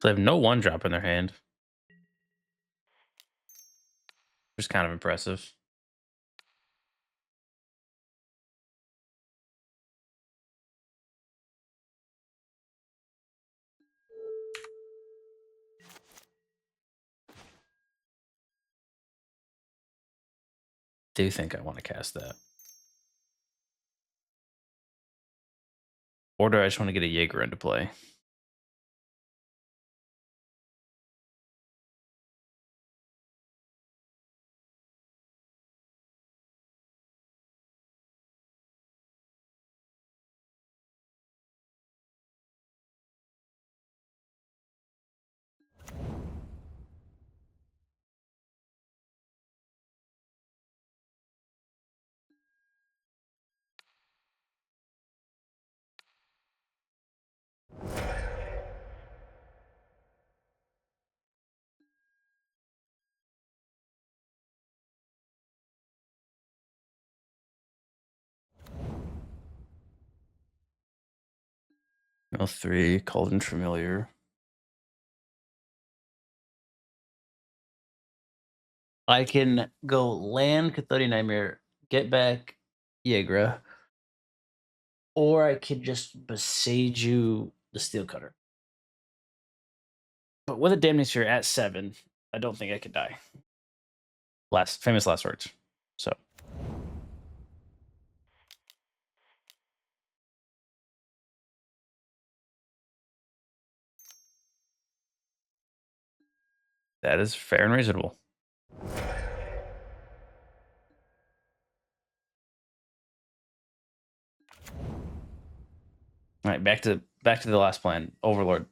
So they have no 1-drop in their hand. Which is kind of impressive. Do you think I want to cast that? Or do I just want to get a Ygra into play? Mill 3, Cauldron Familiar. I can go land Chthonian Nightmare, get back Ygra, or I could just Boseiju the Steel Cutter. But with a Damnation at 7, I don't think I could die. Famous last words. So that is fair and reasonable. All right, back to the last plan. Overlord.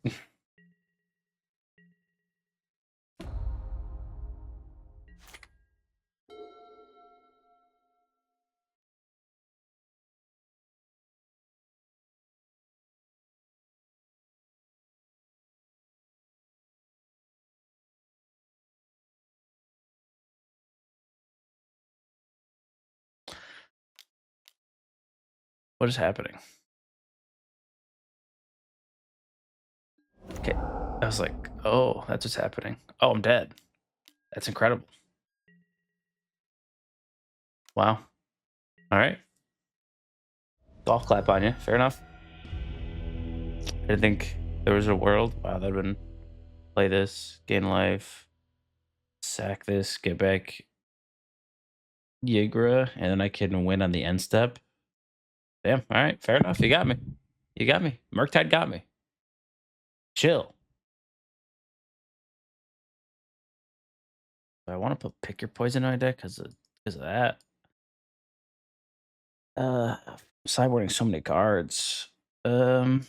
What is happening? Okay. I was like, oh, that's what's happening. Oh, I'm dead. That's incredible. Wow. All right. Golf clap on you. Fair enough. I didn't think there was a world. Wow, that would have been play this, gain life, sack this, get back Ygra, and then I can win on the end step. Damn. All right. Fair enough. You got me. You got me. Murktide got me. Chill. I want to put pick your poison in my deck because of that. Sideboarding so many cards. I'll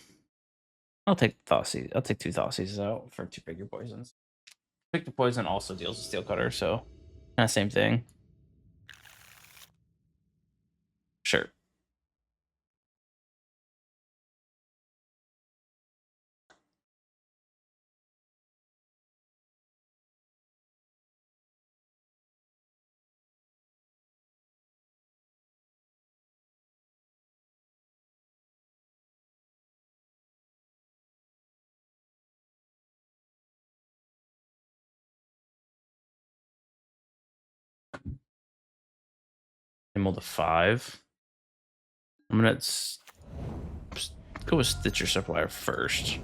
take Thoughtseize. I'll take 2 Thoughtseizes out for 2 pick your poisons. Pick the poison also deals with Steel Cutter, so kind of same thing. Sure. Emerald to 5. I'm gonna go with Stitcher Supplier first.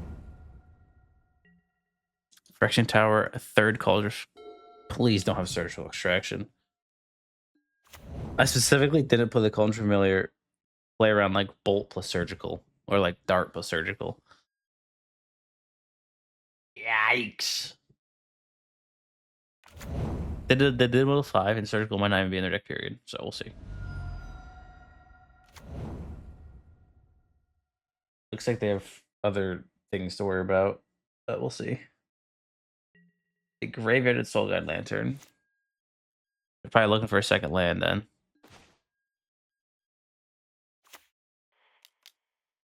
Phyrexian Tower, a 3rd Cauldron. Please don't have Surgical Extraction. I specifically didn't put the Cauldron Familiar play around like Bolt plus Surgical or like Dart plus Surgical. Yikes. They did with 5 and Surgical might not even be in their deck period, so we'll see. Looks like they have other things to worry about, but we'll see. A Graveyard Soul Guide Lantern. They're probably looking for a second land then.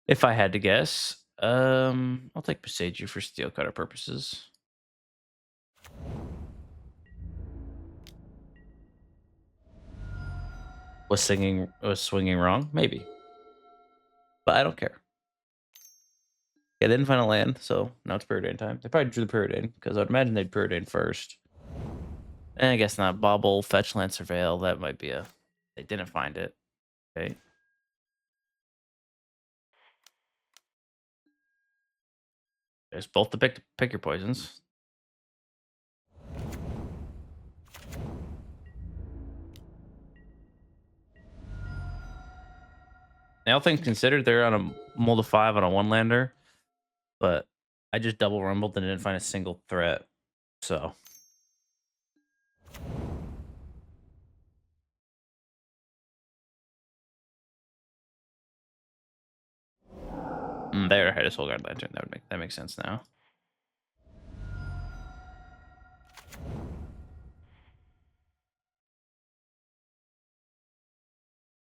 If I had to guess, I'll take Boseiju for Steel Cutter purposes. Was swinging wrong? Maybe. But I don't care. Yeah, they didn't find a land, so now it's Preordain time. They probably drew the Preordain, because I'd imagine they'd Preordain first. And I guess not. Bobble, Fetch Land, Surveil. That might be a... They didn't find it. Okay. There's both the pick your poisons. Now, all things considered, they're on a mold of 5 on a 1-lander, but I just double rumbled and didn't find a single threat, so... There, I had a Soul Guard Lantern. That makes sense now.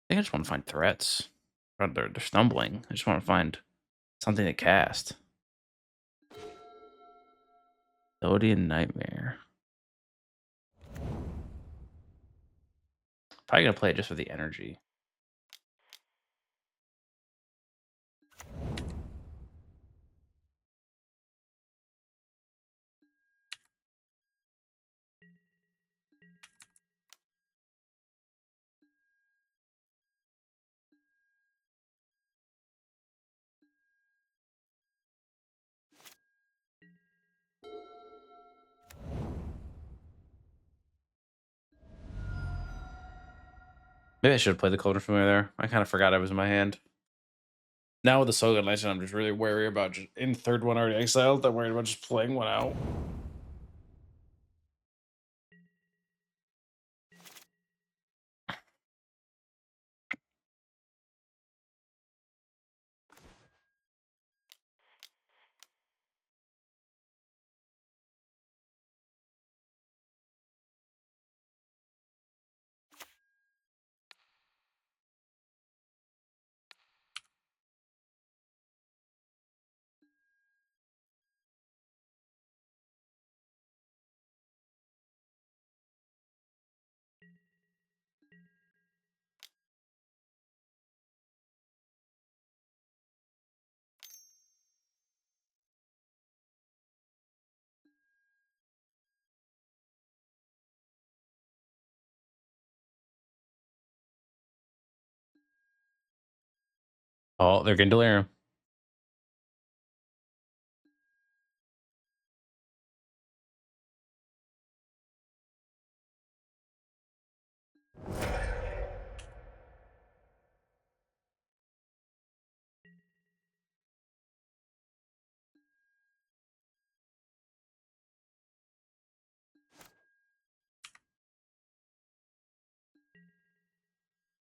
I think I just want to find threats. They're stumbling. I just want to find something to cast. Chthonian Nightmare. Probably gonna play it just for the energy. Maybe I should have played the Cauldron Familiar there. I kind of forgot I was in my hand. Now with the Soul Legend, I'm just really wary about just in third one already exiled. I'm worried about just playing one out. Oh, they're getting Delirium.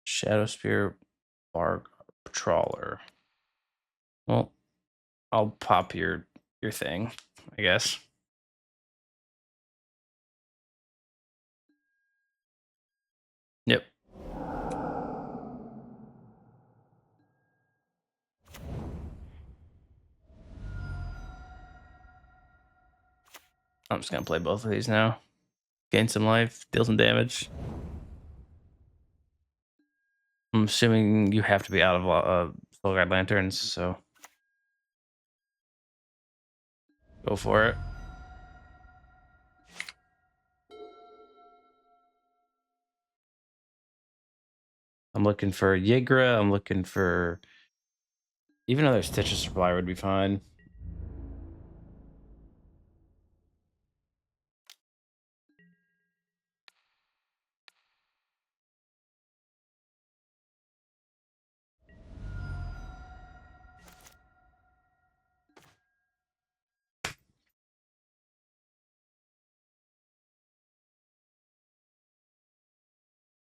Shadowspear, Boggart Trawler. Well, I'll pop your thing, I guess. Yep. I'm just gonna play both of these now. Gain some life, deal some damage. I'm assuming you have to be out of Soul Guide Lanterns, so go for it. I'm looking for Ygra. I'm looking for even another Stitches Supplier would be fine.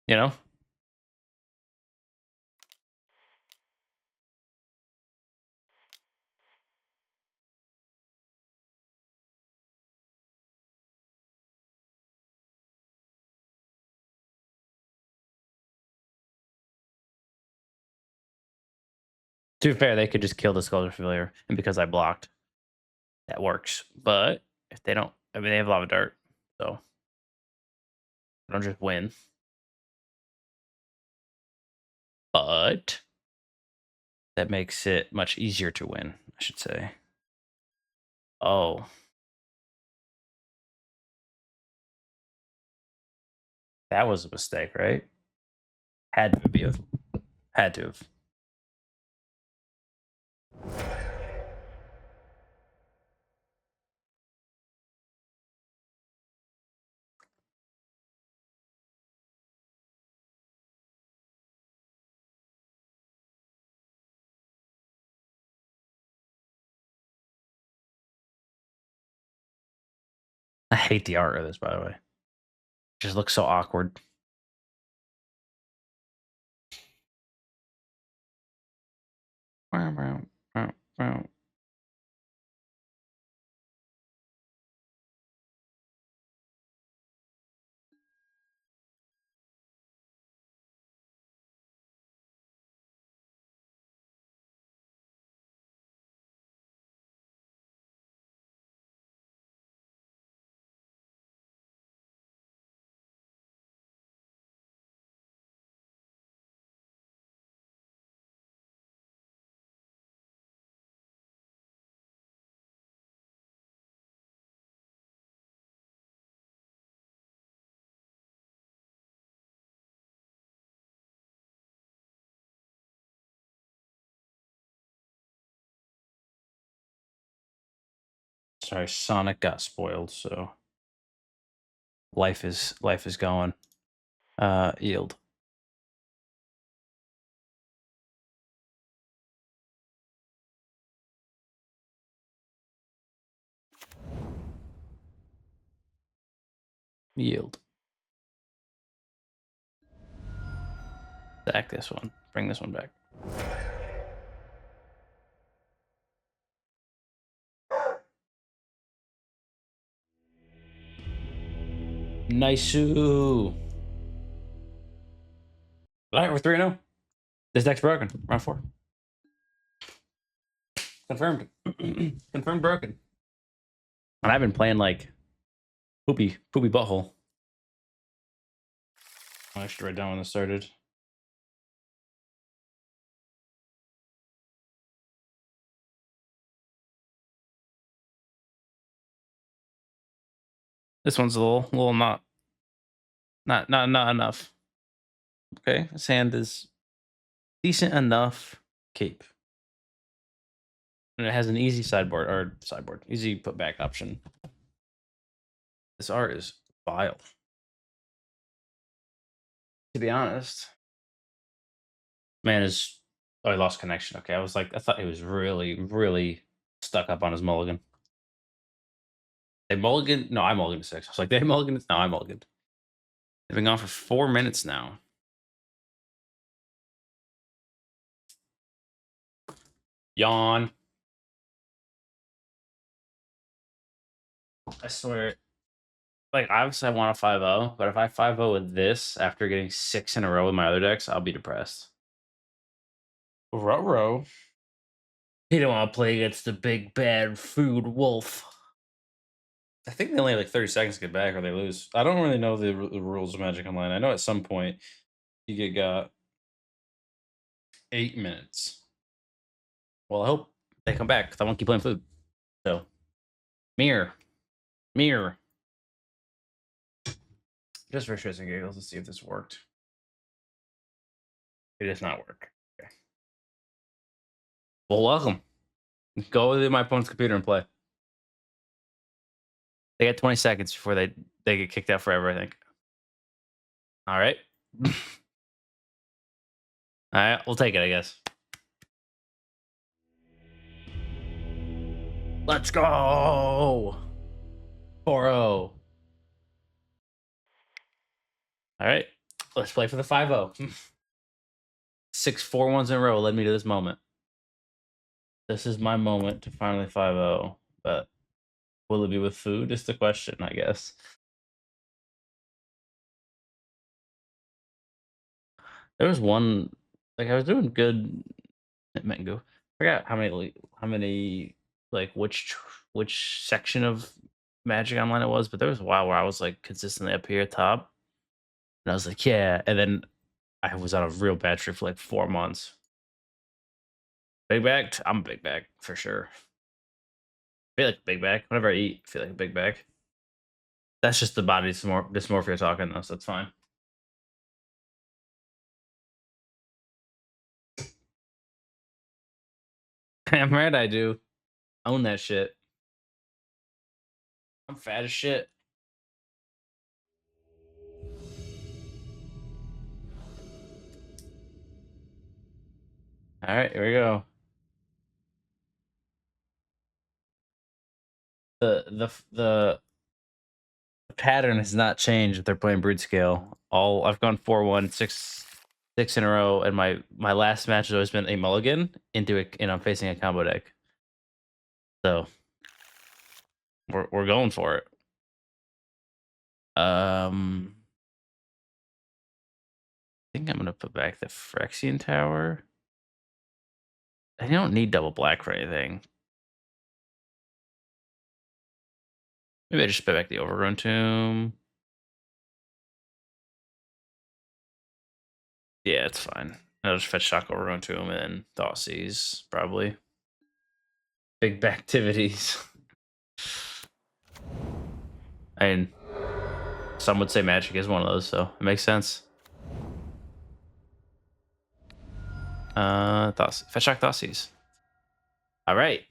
You know? To be fair, they could just kill the Cauldron Familiar, and because I blocked, that works. But if they don't, I mean, they have a lot of dirt, so I don't just win. But that makes it much easier to win, I should say. Oh. That was a mistake, right? Had to be. Had to have. I hate the art of this, by the way. It just looks so awkward. Sorry, Sonic got spoiled, so life is going. Yield. Yield. Stack this one. Bring this one back. Nice. All right, we're 3-0. This deck's broken. Round 4. Confirmed. Confirmed broken. And I've been playing like poopy butthole. I should write down when this started. This one's a little not enough. Okay, this hand is decent enough. Cape. And it has an easy sideboard, easy put back option. This art is vile. To be honest. Man is I lost connection. Okay, I thought he was really stuck up on his mulligan. They mulligan? No, I mulligan 6. I was like, they mulligan? No, I mulligan. They've been gone for 4 minutes now. Yawn. I swear. Like, obviously I want a 5-0, but if I 5-0 with this after getting 6 in a row with my other decks, I'll be depressed. Ruh-roh. He don't want to play against the big bad food wolf. I think they only have like 30 seconds to get back or they lose. I don't really know the rules of Magic Online. I know at some point you got 8 minutes. Well, I hope they come back because I want to keep playing food. So, Mire. Just for shits and giggles, let's see if this worked. It does not work. Okay. Well, welcome. Go to my opponent's computer and play. They got 20 seconds before they get kicked out forever, I think. All right. All right, we'll take it, I guess. Let's go. 4-0. All right. Let's play for the 5-0. 6 4-1s in a row led me to this moment. This is my moment to finally 5-0. But will it be with food? Is the question, I guess. There was one, like I was doing good at MTGO. I forgot how many like which section of Magic Online it was, but there was a while where I was like consistently up here top. And I was like, yeah. And then I was on a real bad streak for like 4 months. Big bag? I'm a big bag for sure. I feel like a big bag. Whenever I eat, I feel like a big bag. That's just the body dysmorphia talking though, so that's fine. Damn right I do. Own that shit. I'm fat as shit. All right, here we go. The pattern has not changed if they're playing Brood Scale. I've gone 4-1, 6 in a row, and my last match has always been a mulligan and I'm facing a combo deck. So we're going for it. I think I'm gonna put back the Phyrexian Tower. I don't need double black for anything. Maybe I just put back the Overgrown Tomb. Yeah, it's fine. I'll just fetch Shock Overgrown Tomb and then Thoughtseize, probably. Big activities. I mean, some would say Magic is one of those, so it makes sense. Fetch Shock Thoughtseize. All right.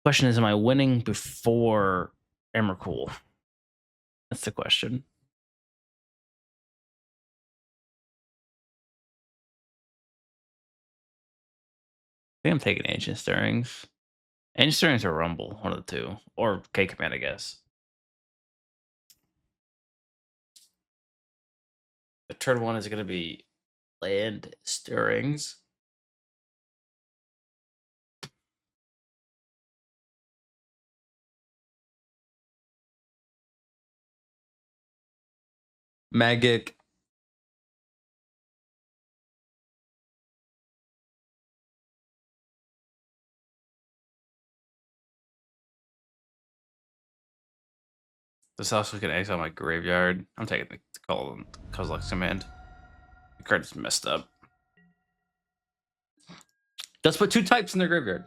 Question is, am I winning before Emrakul? That's the question. think I'm taking Ancient Stirrings. Ancient Stirrings or Rumble, one of the two. Or K Command, I guess. The turn one is going to be Land Stirrings. Magic. This also can exile my graveyard. I'm taking the Kozilek's Command. The card is messed up. Let's put 2 types in their graveyard.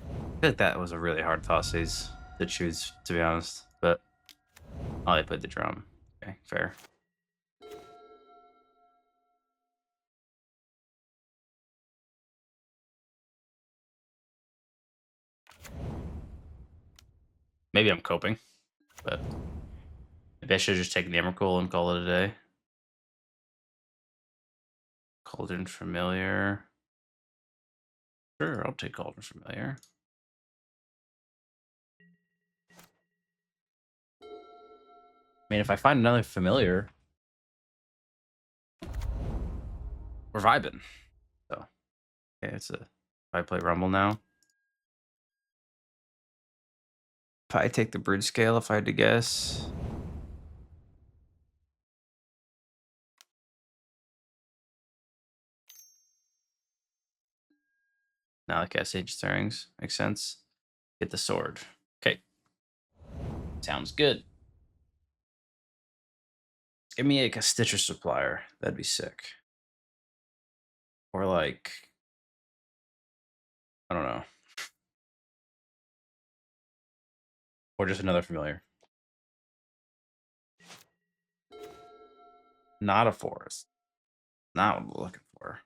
I feel like that was a really hard Thoughtseize to choose, to be honest. But I played the drum. Okay, fair. Maybe I'm coping, but maybe I should just take the Emrakul and call it a day. Cauldron Familiar. Sure, I'll take Cauldron Familiar. I mean, if I find another familiar, we're vibing. So, okay, it's a. If I play Rumble now, probably take the Brood Scale if I had to guess. Now I cast Ancient Stirrings. Makes sense. Get the sword. Okay. Sounds good. Give me like a Stitcher Supplier. That'd be sick. Or like, I don't know. Or just another familiar. Not a forest. Not what I'm looking for.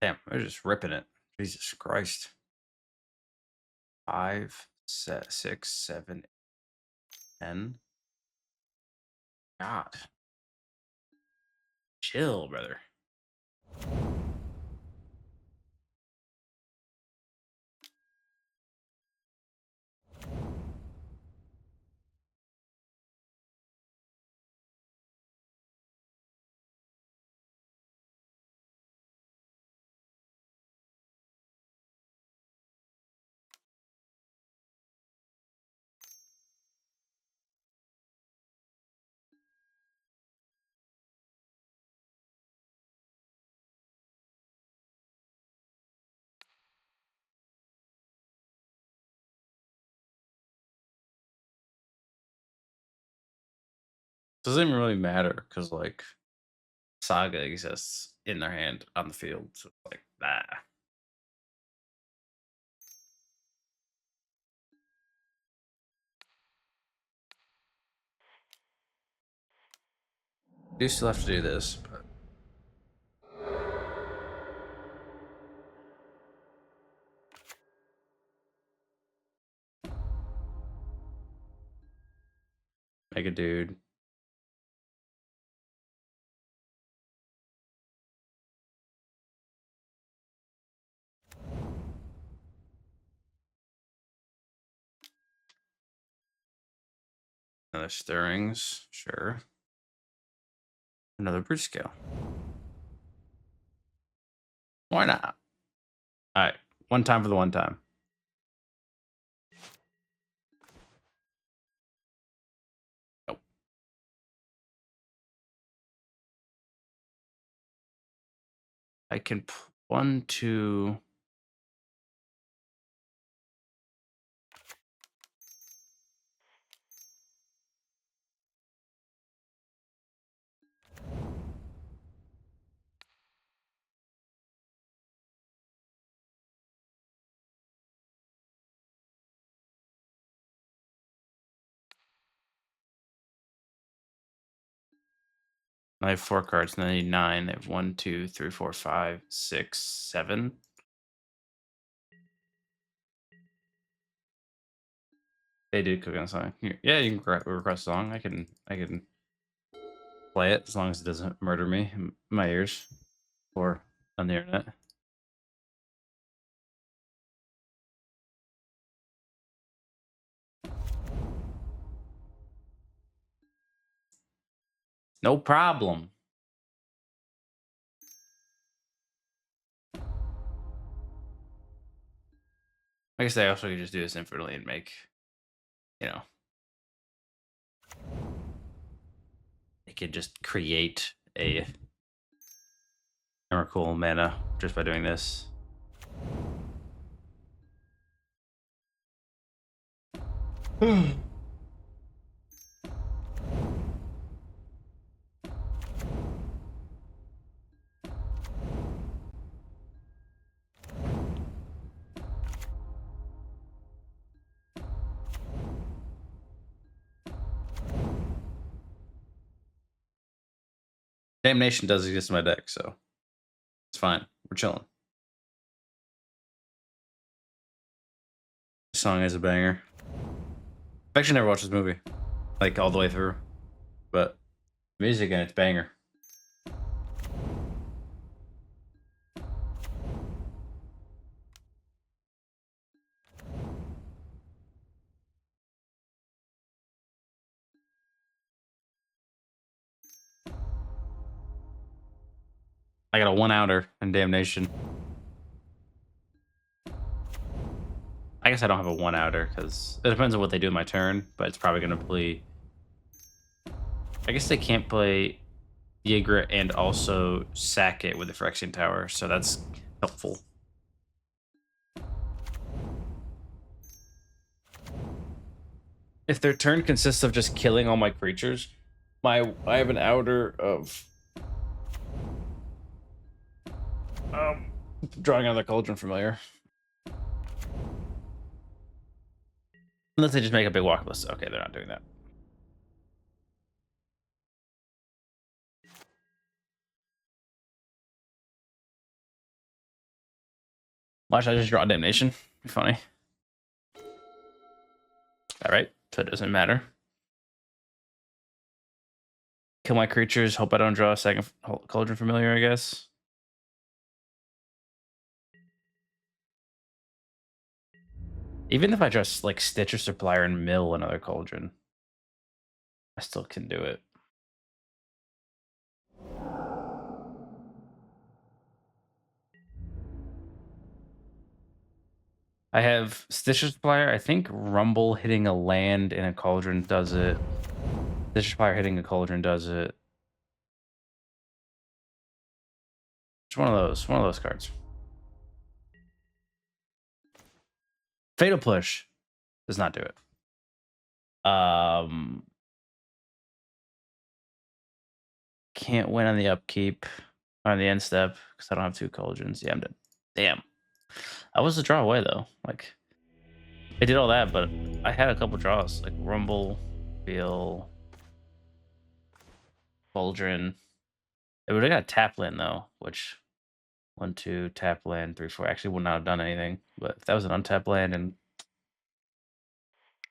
Damn, they're just ripping it. Jesus Christ. 5, 6, 7, 10. God. Chill, brother. Doesn't even really matter because, like, Saga exists in their hand on the field. So, like, nah. Do still have to do this, but make a dude. Another Stirrings, sure. Another Brute Scale. Why not? All right, one time for the one time. Nope. I can 1, 2. I have 4 cards, and I need 9. They have 1, 2, 3, 4, 5, 6, 7. They did cook on a song. Yeah, you can request a song. I can play it as long as it doesn't murder me in my ears or on the internet. No problem. I guess I also could just do this infinitely and make, you know, it could just create a cool mana just by doing this. Damnation does exist in my deck, so it's fine. We're chilling. This song is a banger. I've actually never watched this movie, like all the way through, but music and it's banger. I got a 1-outer in Damnation. I guess I don't have a 1-outer because it depends on what they do in my turn, but it's probably going to play. I guess they can't play Ygra and also sack it with the Phyrexian Tower, so that's helpful. If their turn consists of just killing all my creatures, I have an outer of drawing another Cauldron Familiar. Unless they just make a big walk list. Okay, they're not doing that. Why should I just draw Damnation? Be funny. Alright, so it doesn't matter. Kill my creatures, hope I don't draw a second Cauldron Familiar, I guess. Even if I just like Stitch or Supplier and mill another Cauldron, I still can do it. I have Stitch or Supplier. I think Rumble hitting a land in a Cauldron does it. Stitch or Supplier hitting a Cauldron does it. It's one of those cards. Fatal Push does not do it. Can't win on the upkeep, on the end step, because I don't have 2 Cauldrons. Yeah, I'm dead. Damn. I was a draw away, though. Like, I did all that, but I had a couple draws. Like, Rumble, Feel, Cauldron. It would have got tap land, though, which 1, 2, tap land, 3, 4. Actually would not have done anything. But if that was an untapped land, and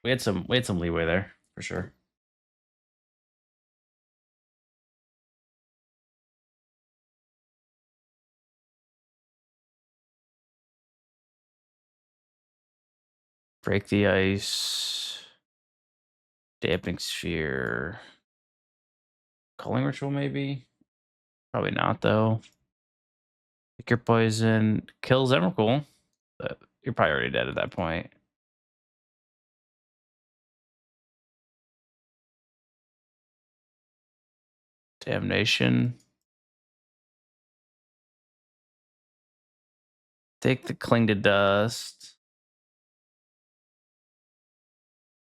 we had some leeway there, for sure. Break the Ice, Damping Sphere, Culling Ritual, maybe? Probably not, though. Pick your poison, kills Emrakul, but you're probably already dead at that point. Damnation. Take the Cling to Dust.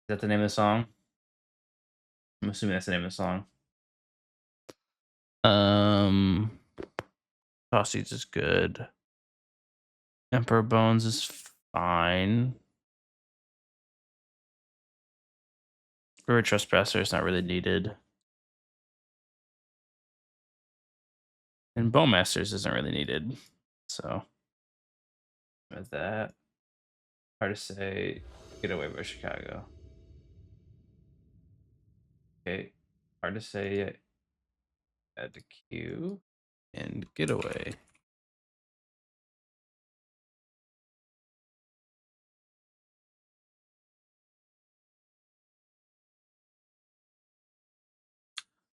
Is that the name of the song? I'm assuming that's the name of the song. Thoughtseize is good. Emperor Bones is fine. Graveyard Trespasser is not really needed. And Bowmasters isn't really needed. So with that, hard to say. Get away by Chicago. Okay, hard to say. Add to queue and get away.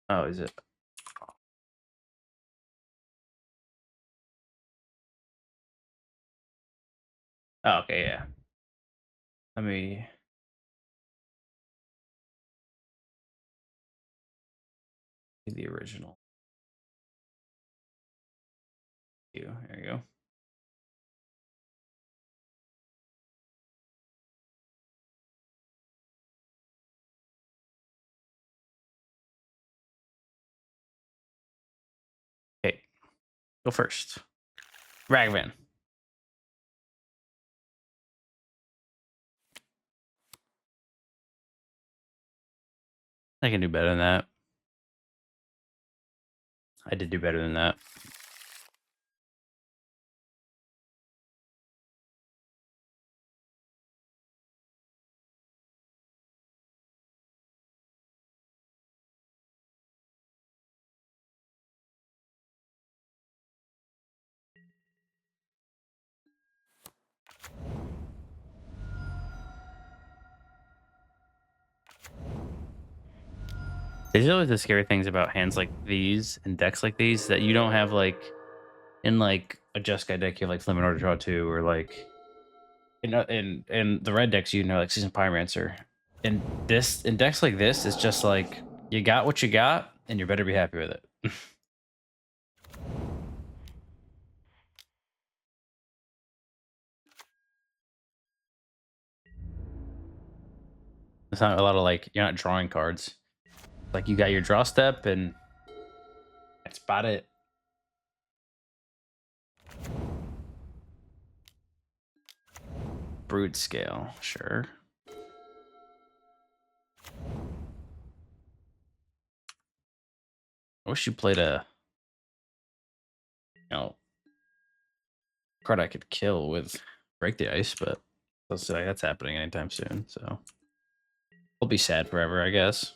Oh, is it? Oh, okay, yeah. Let me. The original. There you go. Okay, go first. Ragman. I can do better than that. I did do better than that. There's always the scary things about hands like these and decks like these that you don't have like in like a Just Guy deck. You have like Flamin' Order Draw 2 or like in the red decks, you know, like Season Pyromancer. And this in decks like this, it's just like you got what you got, and you better be happy with it. It's not a lot of like you're not drawing cards. Like you got your draw step, and that's about it. Brood Scale, sure. I wish you played a, card I could kill with Break the Ice, but let's say that's happening anytime soon. So we'll be sad forever, I guess.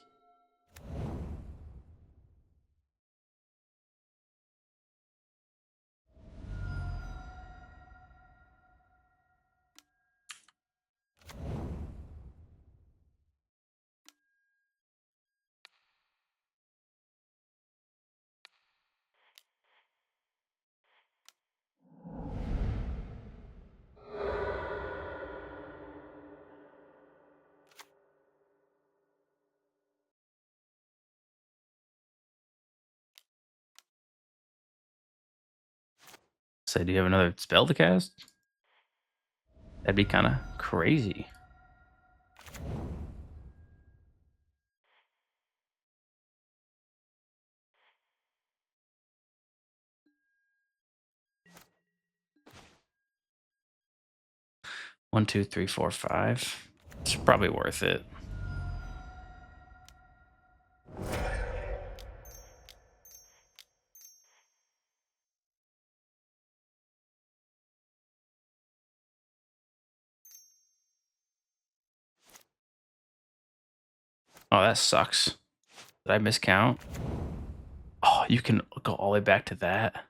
So do you have another spell to cast? That'd be kind of crazy. One, two, three, four, five. It's probably worth it. Oh, that sucks. Did I miscount? Oh, you can go all the way back to that.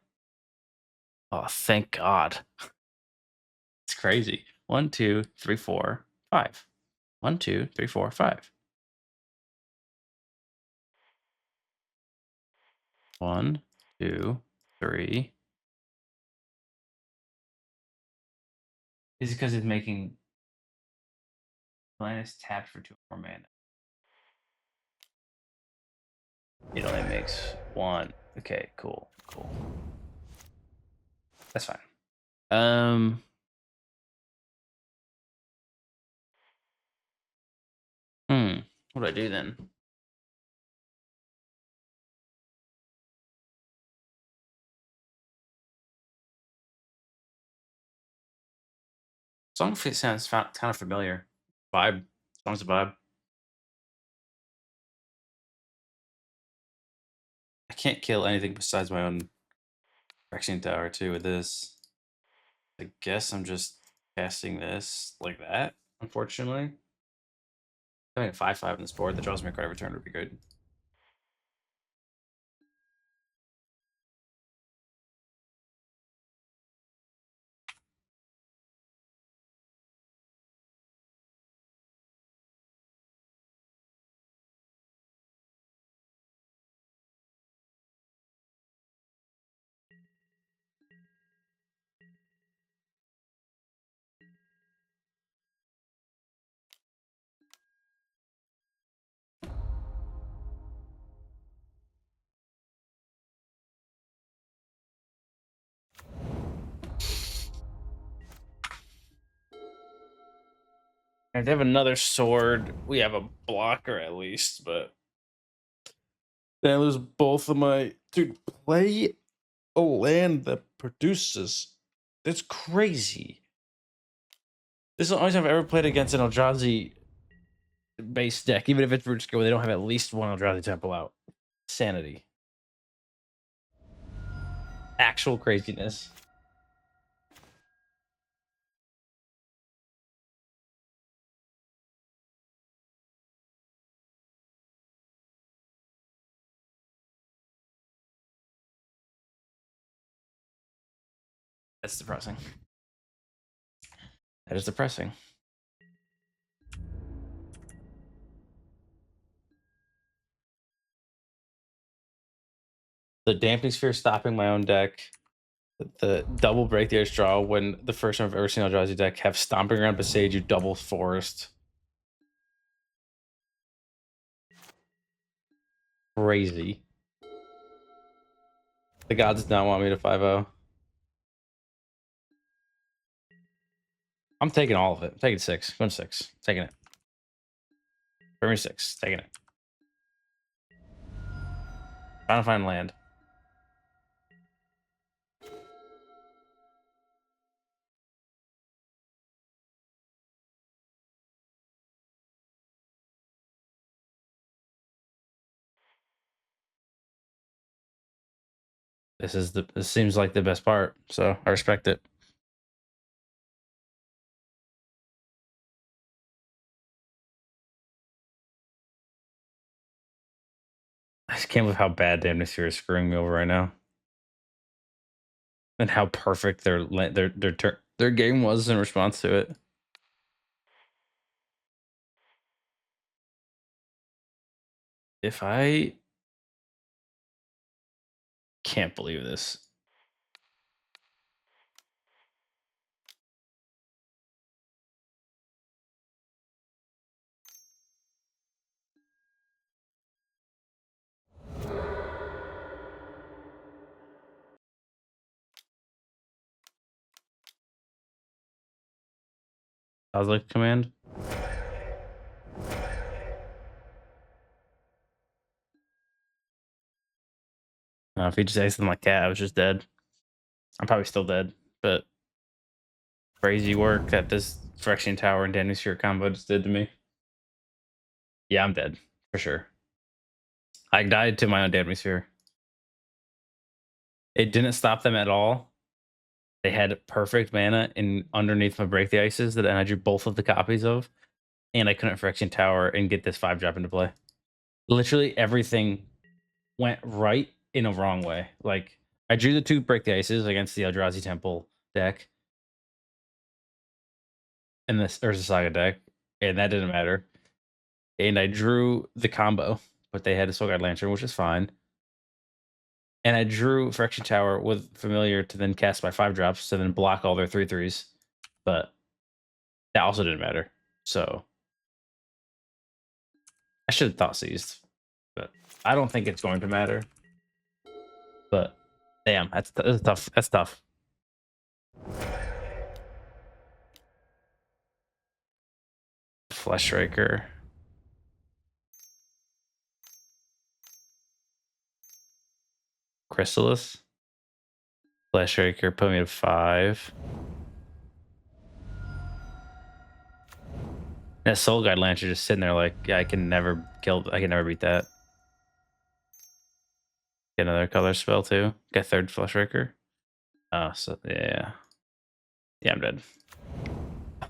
Oh, thank God. It's crazy. 1, 2, 3, 4, 5. 1, 2, 3, 4, 5. 1, 2, 3. Is it because it's making Atlantis tapped for 2 more mana? It only makes 1. Okay, cool. That's fine. What do I do then? Song sounds kind of familiar. Vibe. Song's a vibe. I can't kill anything besides my own Phyrexian Tower too with this. I guess I'm just casting this like that, unfortunately. Having a 5/5 on this board that draws me a card every turn would be good. If they have another sword, we have a blocker at least, but then I lose both of my. Dude, play a land that produces. That's crazy. This is the only time I've ever played against an Eldrazi base deck, even if it's root skill, they don't have at least one Eldrazi temple out. Sanity. Actual craziness. That's depressing. That is depressing. The Dampening Sphere stopping my own deck. The double break the ice draw when the first time I've ever seen Eldrazi deck have Stomping Ground Boseiju double forest. Crazy. The gods did not want me to 5-0. I'm taking all of it. I'm taking 6. Going 6. Taking it. Bring me 6. Taking it. Trying to find land. This seems like the best part, so I respect it. I just can't believe how bad Damnation is screwing me over right now, and how perfect their game was in response to it. If I can't believe this. I was like, command. If he just said something like that, I was just dead. I'm probably still dead, but crazy work that this Phyrexian Tower and Damnation combo just did to me. Yeah, I'm dead for sure. I died to my own Damnation. It didn't stop them at all. They had perfect mana in underneath my Break the Ices that I drew both of the copies of, and I couldn't Phyrexian Tower and get this 5-drop into play. Literally everything went right in a wrong way. Like, I drew the 2 Break the Ices against the Eldrazi Temple deck and this Urza Saga deck, and that didn't matter. And I drew the combo, but they had a Soulguide Lantern, which is fine. And I drew Phyrexian Tower with Familiar to then cast my 5-drops to then block all their 3/3s, but that also didn't matter. So I should have Thoughtseized, but I don't think it's going to matter. But damn, that's tough. That's tough. Fleshraker. Chrysalis. Fleshraker put me to 5. That Soul Guide Lantern just sitting there like, yeah, I can never beat that. Get another color spell too. Get 3rd Fleshraker. So yeah. Yeah, I'm dead.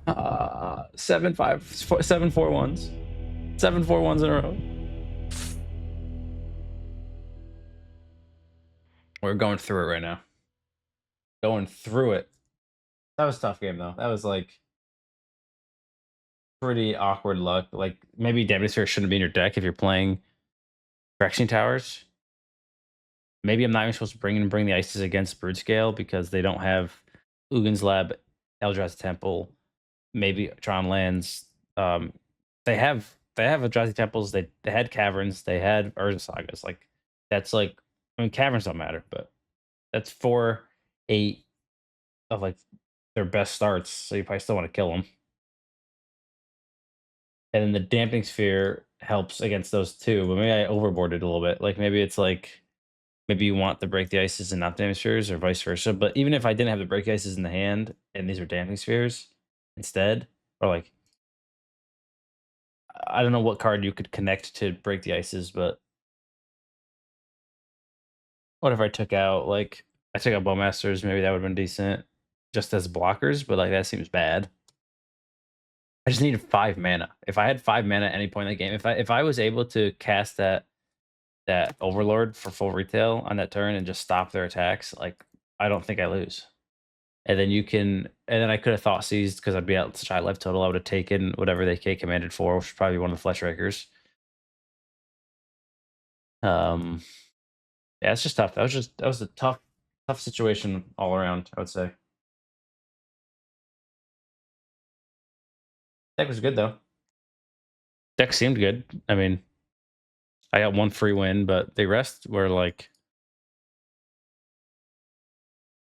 7-5, 7-4-1s. 7-4-1s in a row. We're going through it right now. Going through it. That was a tough game though. That was like pretty awkward luck. Like maybe Damnation shouldn't be in your deck if you're playing Phyrexian Towers. Maybe I'm not even supposed to bring the Ices against Broodscale because they don't have Ugin's Lab, Eldrazi Temple, maybe Tron Lands. They have Eldrazi Temples. They had Caverns. They had Urza Sagas. Like that's like I mean Caverns don't matter, but that's 4-8 of like their best starts. So you probably still want to kill them. And then the Damping Sphere helps against those too. But maybe I overboarded a little bit. Like maybe it's like maybe you want to break the ices and not damping spheres, or vice versa. But even if I didn't have the break ices in the hand and these were damping spheres instead, or like I don't know what card you could connect to break the ices, but what if I took out like I took out Bowmasters? Maybe that would have been decent just as blockers, but like that seems bad. I just needed 5 mana. If I had 5 mana at any point in the game, if I was able to cast that Overlord for full retail on that turn and just stop their attacks, like I don't think I lose. And then I could have Thoughtseize because I'd be at such high life total. I would have taken whatever they K commanded for, which would probably be one of the Flesh Rakers. Yeah, it's just tough. That was a tough situation all around, I would say. Deck was good though. Deck seemed good. I mean, I got one free win, but the rest were like,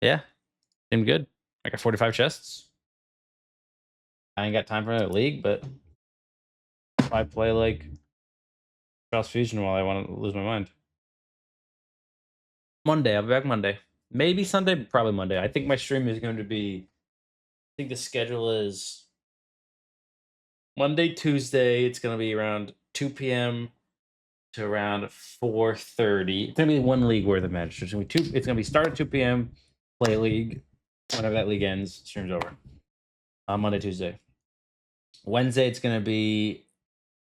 yeah, seemed good. I got 45 chests. I ain't got time for another league, but if I play like Cross Fusion while I want to lose my mind. Monday, I'll be back Monday. Maybe Sunday, but probably Monday. I think my stream is going to be. I think the schedule is Monday, Tuesday. It's going to be around 2 p.m. to around 4:30. It's going to be one league worth of matches. It's going to be start at 2 p.m. Play a league. Whenever that league ends, stream's over. On Monday, Tuesday. Wednesday, it's going to be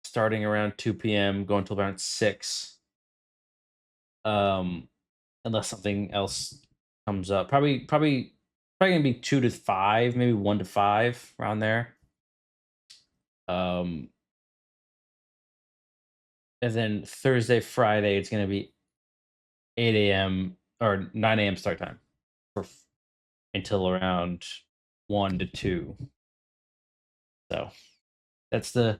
starting around 2 p.m. going till around 6. Unless something else comes up. Probably gonna be 2 to 5, maybe 1 to 5 around there. And then Thursday, Friday, it's gonna be 8 a.m. or 9 a.m. start time until around 1 to 2. So that's the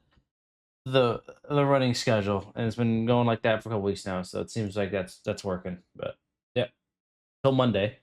running schedule, and it's been going like that for a couple weeks now. So it seems like that's working. But yeah, till Monday.